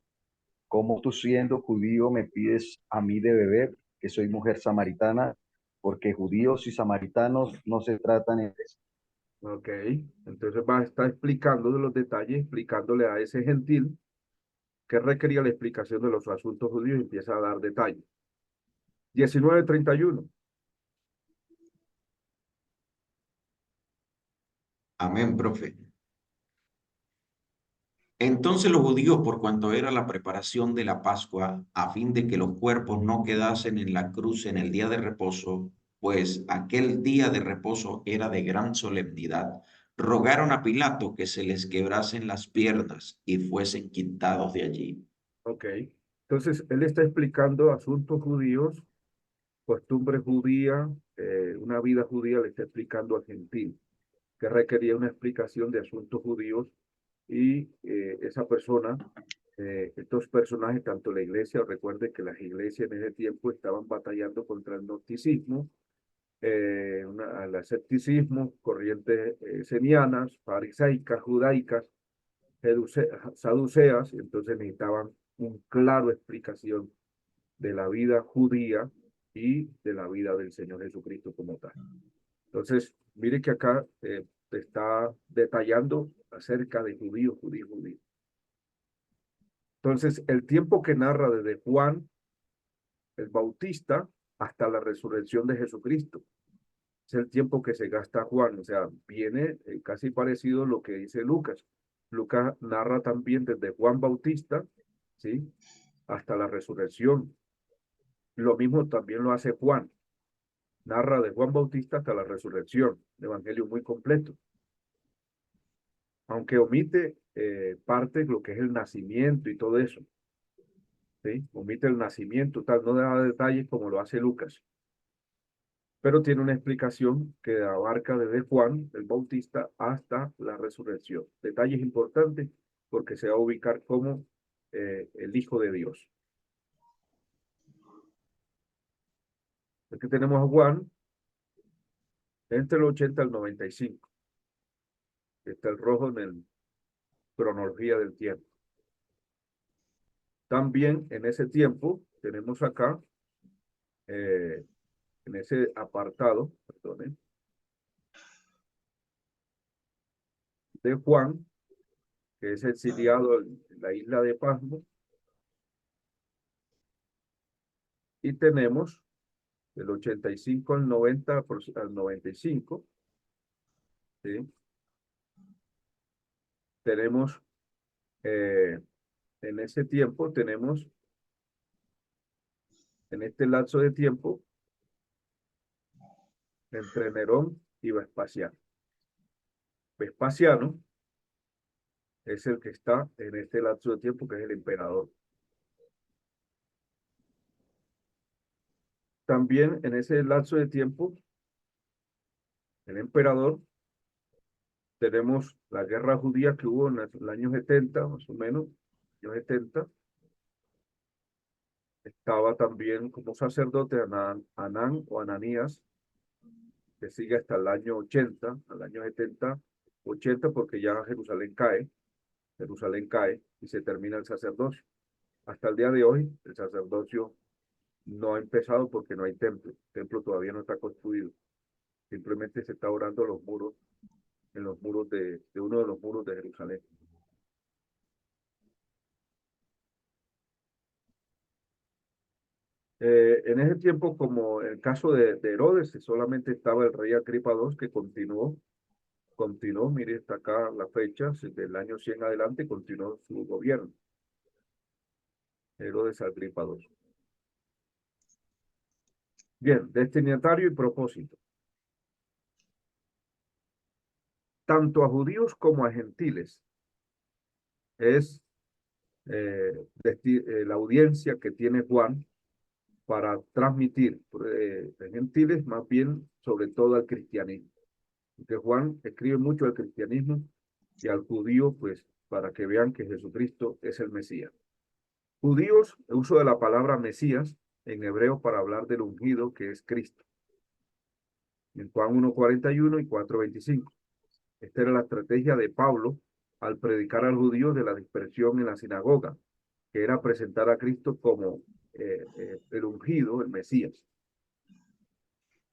¿cómo tú siendo judío me pides a mí de beber, que soy mujer samaritana? Porque judíos y samaritanos no se tratan entre sí. Ok, entonces va a estar explicando de los detalles, explicándole a ese gentil que requería la explicación de los asuntos judíos y empieza a dar detalles. 19:31. Amén, profe. Entonces los judíos, por cuanto era la preparación de la Pascua, a fin de que los cuerpos no quedasen en la cruz en el día de reposo, pues aquel día de reposo era de gran solemnidad, rogaron a Pilato que se les quebrasen las piernas y fuesen quitados de allí. Ok, entonces él está explicando asuntos judíos, costumbres judías, una vida judía, le está explicando al gentil que requería una explicación de asuntos judíos y esa persona, estos personajes, tanto la iglesia, recuerde que las iglesias en ese tiempo estaban batallando contra el gnosticismo, el escepticismo, corrientes senianas, farisaicas, judaicas, saduceas, entonces necesitaban un claro explicación de la vida judía y de la vida del Señor Jesucristo como tal. Entonces, mire que acá te está detallando acerca de judío, judío, judío. Entonces, el tiempo que narra desde Juan el Bautista hasta la resurrección de Jesucristo es el tiempo que se gasta Juan, o sea, viene casi parecido a lo que dice Lucas. Lucas narra también desde Juan Bautista, ¿sí? Hasta la resurrección. Lo mismo también lo hace Juan. Narra de Juan Bautista hasta la resurrección. Un evangelio muy completo. Aunque omite parte de lo que es el nacimiento y todo eso. ¿Sí? Omite el nacimiento, tal, no da detalles como lo hace Lucas. Pero tiene una explicación que abarca desde Juan el Bautista hasta la resurrección. Detalles importantes porque se va a ubicar como el Hijo de Dios. Aquí tenemos a Juan entre el 80 al 95. Está el rojo en el cronología del tiempo. También en ese tiempo tenemos acá, en ese apartado, perdón, de Juan, que es exiliado en la isla de Pasmo, y tenemos del 85 al 90, al 95, ¿sí? Tenemos, en ese tiempo, tenemos, en este lapso de tiempo, entre Nerón y Vespasiano. Vespasiano es el que está en este lapso de tiempo, que es el emperador. También en ese lapso de tiempo, el emperador, tenemos la guerra judía que hubo en el año 70, más o menos, año 70. Estaba también como sacerdote Anán o Ananías, que sigue hasta el año 80, al año 70, 80, porque ya Jerusalén cae y se termina el sacerdocio. Hasta el día de hoy, el sacerdocio no ha empezado porque no hay templo. El templo todavía no está construido. Simplemente se está orando los muros, en los muros de uno de los muros de Jerusalén. En ese tiempo, como el caso de Herodes, solamente estaba el rey Agripa II que continuó, mire, está acá la fecha, del año 100 adelante, continuó su gobierno. Herodes Agripa II. Bien, destinatario y propósito. Tanto a judíos como a gentiles. Es la audiencia que tiene Juan para transmitir gentiles, más bien sobre todo al cristianismo. Porque Juan escribe mucho al cristianismo y al judío, pues, para que vean que Jesucristo es el Mesías. Judíos, el uso de la palabra Mesías en hebreo para hablar del ungido que es Cristo. En Juan 1:41 y 4:25. Esta era la estrategia de Pablo al predicar al judío de la dispersión en la sinagoga, que era presentar a Cristo como el ungido, el Mesías.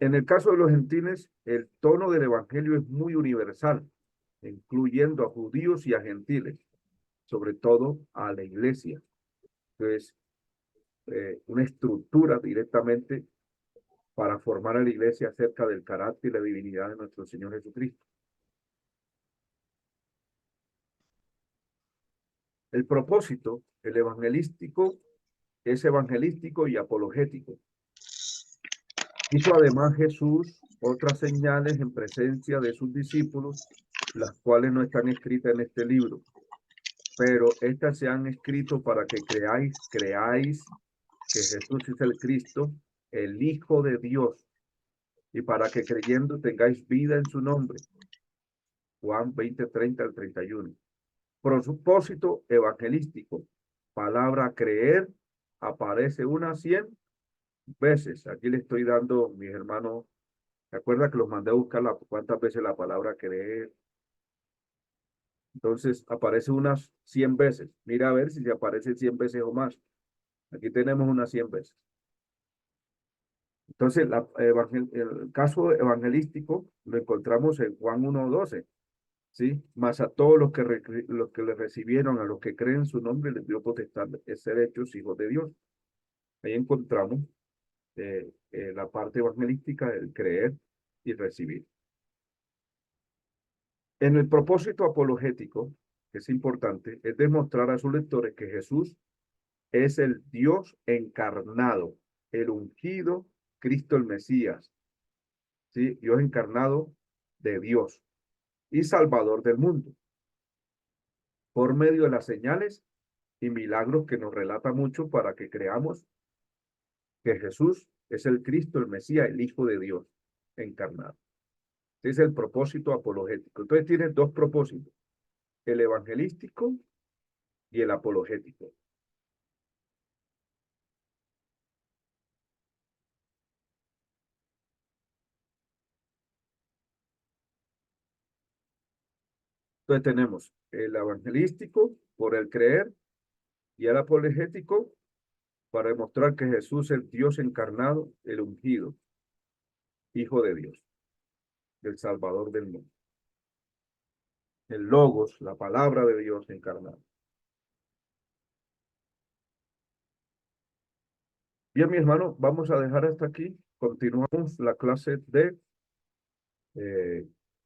En el caso de los gentiles, el tono del evangelio es muy universal, incluyendo a judíos y a gentiles, sobre todo a la iglesia. Entonces, una estructura directamente para formar a la iglesia acerca del carácter y la divinidad de nuestro Señor Jesucristo. El propósito, el evangelístico, es evangelístico y apologético. Hizo además Jesús otras señales en presencia de sus discípulos, las cuales no están escritas en este libro, pero estas se han escrito para que creáis que Jesús es el Cristo, el Hijo de Dios, y para que creyendo tengáis vida en su nombre. Juan 20:30 al 31. Propósito evangelístico. Palabra creer aparece unas 100 veces. Aquí le estoy dando, mis hermanos, ¿se acuerda que los mandé a buscar cuántas veces la palabra creer? Entonces aparece unas 100 veces. Mira a ver si se aparece 100 veces o más. Aquí tenemos unas 100 veces. Entonces, el caso evangelístico lo encontramos en Juan 1:12, ¿sí? Más a todos los que le recibieron, a los que creen en su nombre, les dio potestad de ser hechos hijos de Dios. Ahí encontramos la parte evangelística del creer y recibir. En el propósito apologético, que es importante, es demostrar a sus lectores que Jesús es el Dios encarnado, el ungido Cristo el Mesías, ¿sí? Dios encarnado de Dios y Salvador del mundo, por medio de las señales y milagros que nos relata mucho para que creamos que Jesús es el Cristo, el Mesías, el Hijo de Dios encarnado. Ese es el propósito apologético. Entonces tiene dos propósitos, el evangelístico y el apologético. Entonces tenemos el evangelístico por el creer y el apologético para demostrar que Jesús es Dios encarnado, el ungido, Hijo de Dios, el Salvador del mundo. El Logos, la palabra de Dios encarnada. Bien, mi hermano, vamos a dejar hasta aquí. Continuamos la clase de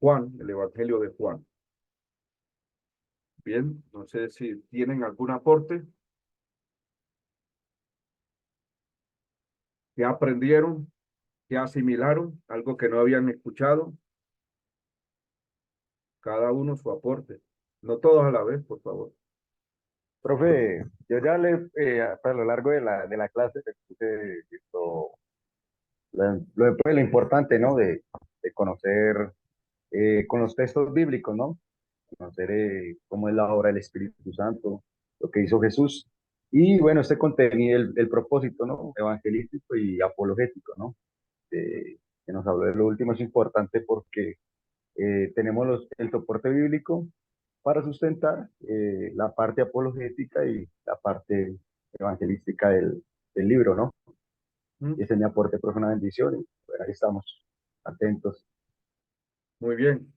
Juan, el Evangelio de Juan. Bien, no sé si tienen algún aporte. ¿Qué aprendieron? ¿Qué asimilaron? Algo que no habían escuchado. Cada uno su aporte. No todos a la vez, por favor. Profe, yo ya a lo largo de la clase le puse lo importante, ¿no? De conocer con los textos bíblicos, ¿no? Conocer cómo es la obra del Espíritu Santo, lo que hizo Jesús. Y bueno, este contenido, el propósito, ¿no? Evangelístico y apologético, ¿no? Que nos habló de lo último es importante porque tenemos el soporte bíblico para sustentar la parte apologética y la parte evangelística del libro, ¿no? ¿Mm? Y ese es mi aporte, profe, una bendición. Y bueno, ahí estamos, atentos. Muy bien.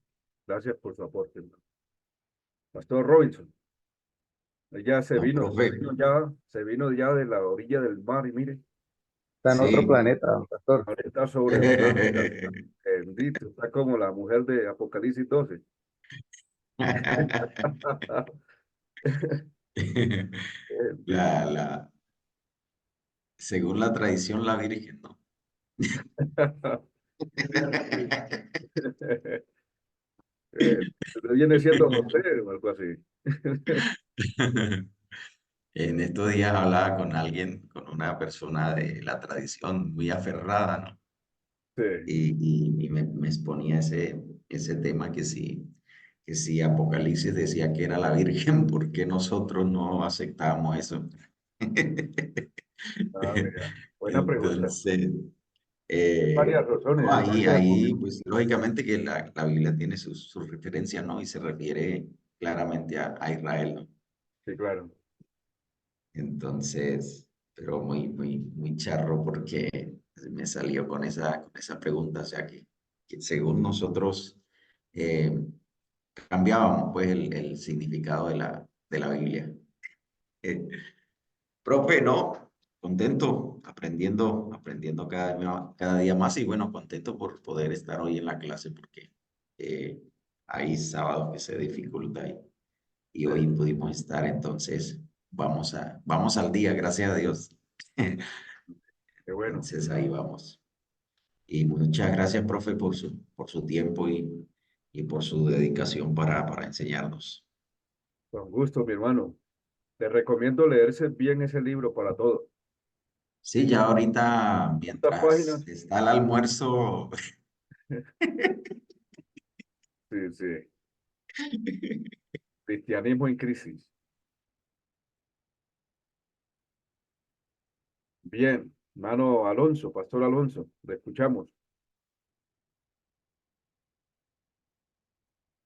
Gracias por su aporte. Pastor Robinson. Ella No, profe. se vino ya de la orilla del mar y mire, Está en otro Sí. planeta, pastor. Ahora está sobrevolando. Bendito, está como la mujer de Apocalipsis 12. La, la, según la tradición, la Virgen, ¿no? Eh, Viene siendo José o algo así. En estos días hablaba con alguien, con una persona de la tradición muy aferrada, ¿no? Sí, Y me exponía ese tema que si Apocalipsis decía que era la Virgen, ¿por qué nosotros no aceptábamos eso? mira, buena pregunta. Entonces, Varias razones, no, hay varios pues lógicamente que la Biblia tiene sus referencias, ¿no? Y se refiere claramente a Israel, ¿no? Sí, claro. Entonces, pero muy charro porque me salió con esa pregunta, o sea que según nosotros eh, cambiábamos pues el significado de la Biblia. Eh, Profe, no, contento, aprendiendo cada día más y bueno, contento por poder estar hoy en la clase porque eh, hay sábados que se dificulta y hoy pudimos estar, entonces vamos al día, gracias a Dios. Qué bueno. Entonces ahí vamos. Y muchas gracias, profe, por su tiempo y por su dedicación para enseñarnos. Con gusto, mi hermano. Te recomiendo leerse bien ese libro para todo. Sí, ya ahorita, ¿Cuántas mientras páginas? está el almuerzo, Sí, sí. Cristianismo en crisis. Bien, hermano Alonso, Pastor Alonso, le escuchamos.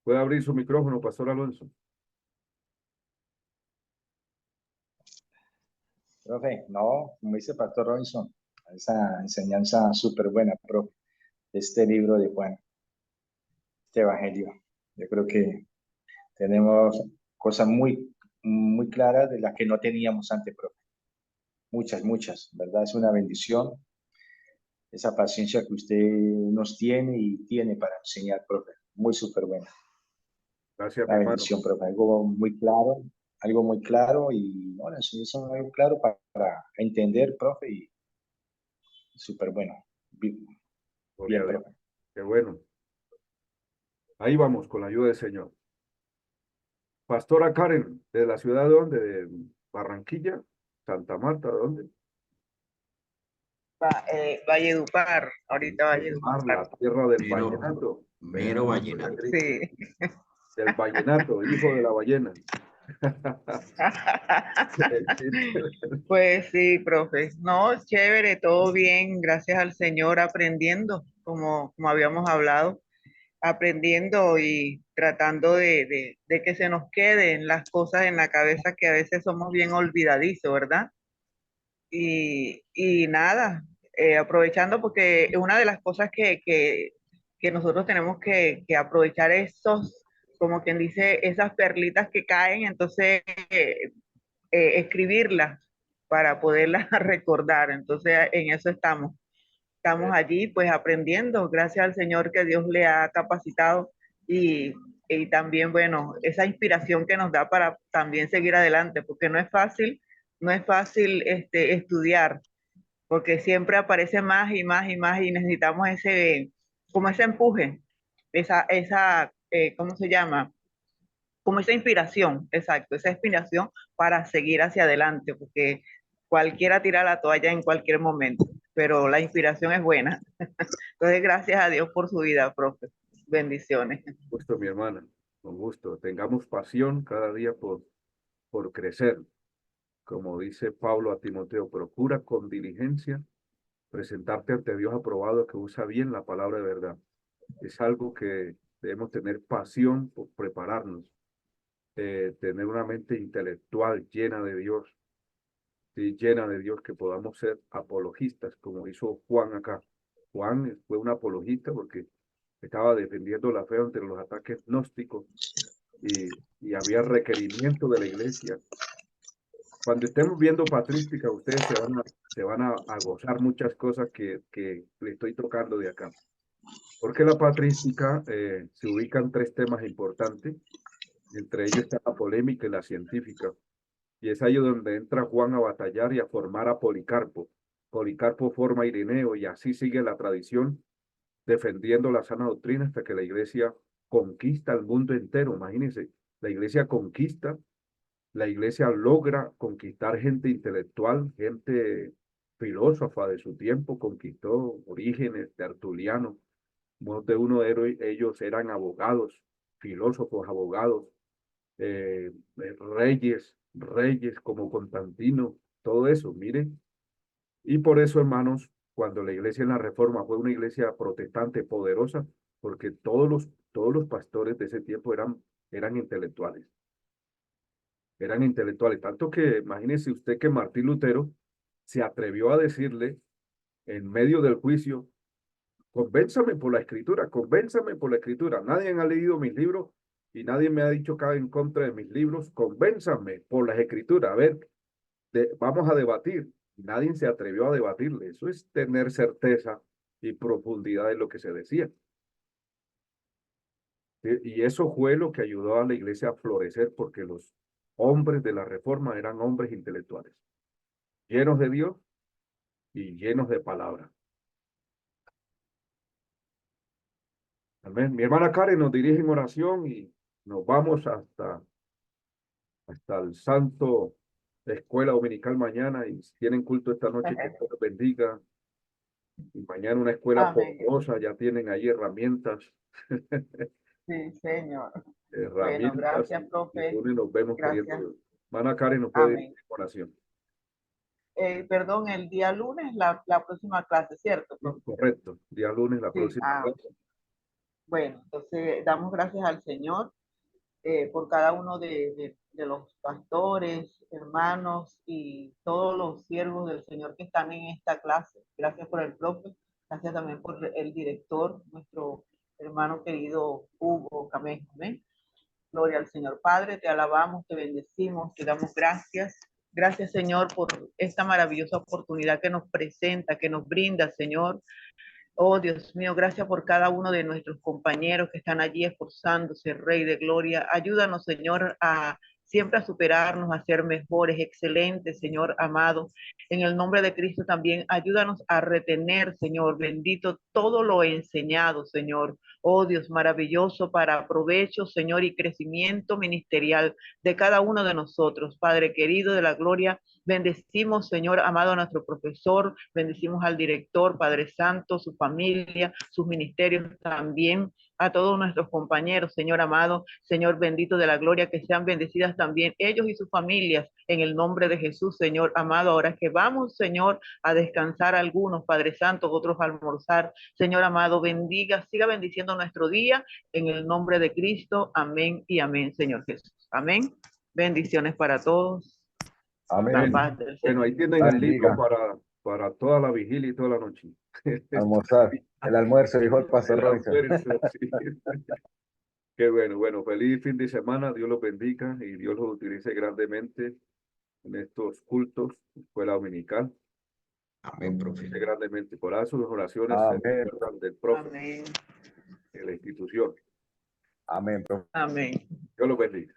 Puede abrir su micrófono, Pastor Alonso. Profe, no, como dice Pastor Robinson, esa enseñanza súper buena, profe, este libro de Juan, este Evangelio. Yo creo que tenemos cosas muy claras de las que no teníamos antes, profe. Muchas, ¿verdad? Es una bendición esa paciencia que usted nos tiene y tiene para enseñar, profe. Muy súper buena. Gracias, mi Una hermano. bendición, profe. Algo muy claro y bueno, sí, eso es algo claro para entender, profe, y súper bueno. Bien, Gloria bien, a Dios. profe. Qué bueno. Ahí vamos, con la ayuda del Señor. Pastora Karen, ¿de la ciudad de dónde? ¿De Barranquilla? ¿Santa Marta? ¿De dónde? Valledupar, ahorita La Valledupar. tierra del mero, vallenato. mero Bendito sea vallenato. Cristo. Sí. Del vallenato, hijo de la ballena. Pues sí, profe. No, chévere, todo bien, gracias al Señor, aprendiendo, como habíamos hablado, aprendiendo y tratando de que se nos queden las cosas en la cabeza que a veces somos bien olvidadizos, ¿verdad? Y nada, aprovechando porque una de las cosas que nosotros tenemos que aprovechar esos, como quien dice, esas perlitas que caen, entonces escribirlas para poderlas recordar. Entonces en eso estamos. Estamos allí pues aprendiendo, gracias al Señor que Dios le ha capacitado y también, bueno, esa inspiración que nos da para también seguir adelante, porque no es fácil estudiar porque siempre aparece más y más y más y necesitamos como ese empuje, ¿cómo se llama? Como esa inspiración, exacto, esa inspiración para seguir hacia adelante, porque cualquiera tira la toalla en cualquier momento, pero la inspiración es buena. Entonces, gracias a Dios por su vida, profe. Bendiciones. Gusto, mi hermana, con gusto. Tengamos pasión cada día por crecer. Como dice Pablo a Timoteo, procura con diligencia presentarte ante Dios aprobado que usa bien la palabra de verdad. Es algo que debemos tener pasión por prepararnos, tener una mente intelectual llena de Dios, ¿sí? Llena de Dios, que podamos ser apologistas, como hizo Juan acá. Juan fue un apologista porque estaba defendiendo la fe ante los ataques gnósticos y había requerimiento de la iglesia Cuando estemos viendo patrística, ustedes se van a gozar muchas cosas que le estoy tocando de acá. Porque la patrística se ubican tres temas importantes. Entre ellos está la polémica y la científica. Y es ahí donde entra Juan a batallar y a formar a Policarpo. Policarpo forma a Ireneo y así sigue la tradición defendiendo la sana doctrina hasta que la iglesia conquista el mundo entero. Imagínense, la iglesia conquista, la iglesia logra conquistar gente intelectual, gente filósofa de su tiempo, conquistó Orígenes, Tertuliano, más de uno de ellos eran abogados, filósofos, abogados, reyes como Constantino, todo eso, miren. Y por eso, hermanos, cuando la iglesia en la Reforma fue una iglesia protestante poderosa, porque todos los pastores de ese tiempo eran intelectuales. Eran intelectuales. Tanto que imagínese usted que Martín Lutero se atrevió a decirle en medio del juicio: convénzame por la escritura, convénzame por la escritura. Nadie ha leído mis libros y nadie me ha dicho que haga en contra de mis libros. Convénzame por las escrituras. A ver, vamos a debatir. Nadie se atrevió a debatirle. Eso es tener certeza y profundidad en lo que se decía. Y eso fue lo que ayudó a la iglesia a florecer, porque los hombres de la Reforma eran hombres intelectuales, llenos de Dios y llenos de palabra. Amén. Mi hermana Karen nos dirige en oración y nos vamos hasta el Santo Escuela Dominical mañana, y si tienen culto esta noche, que Dios los bendiga. Y mañana una escuela Amén. poderosa, ya tienen ahí herramientas. Sí, Señor. Bueno, Herramientas. gracias, Y profe. lunes nos vemos Gracias. queriendo. Hermana Karen nos puede Amén. dirigir en oración. Perdón, el día lunes la próxima clase, ¿cierto, profe? Correcto, día lunes la Sí, próxima clase. bueno, entonces damos gracias al Señor por cada uno de los pastores, hermanos y todos los siervos del Señor que están en esta clase. Gracias por el profe, gracias también por el director, nuestro hermano querido Hugo Camejo. Amén. Gloria al Señor. Padre, te alabamos, te bendecimos, te damos gracias. Gracias, Señor, por esta maravillosa oportunidad que nos presenta, que nos brinda, Señor. Oh, Dios mío, gracias por cada uno de nuestros compañeros que están allí esforzándose, Rey de Gloria. Ayúdanos, Señor, a siempre a superarnos, a ser mejores, excelentes, Señor amado. En el nombre de Cristo también, ayúdanos a retener, Señor bendito, todo lo enseñado, Señor. Oh, Dios maravilloso, para provecho, Señor, y crecimiento ministerial de cada uno de nosotros. Padre querido de la gloria, bendecimos, Señor amado, a nuestro profesor, bendecimos al director, Padre Santo, su familia, sus ministerios también, a todos nuestros compañeros, Señor amado, Señor bendito de la gloria, que sean bendecidas también ellos y sus familias, en el nombre de Jesús, Señor amado. Ahora que vamos, Señor, a descansar algunos, Padre Santo, otros a almorzar, Señor amado, bendiga, siga bendiciendo nuestro día, en el nombre de Cristo, amén y amén, Señor Jesús. Amén. Bendiciones para todos. Amén. La paz del Señor. Bueno, ahí tienen el libro para toda la vigilia y toda la noche. Almorzar. El almuerzo, dijo el pastor El Robinson. almuerzo, sí. Qué bueno, bueno, feliz fin de semana, Dios los bendiga y Dios los utilice grandemente en estos cultos, escuela dominical. Amén, profe. Grandemente, por eso sus oraciones Amén. se recuerdan del profe Amén. en la institución. Amén, profe. Amén. Dios los bendiga.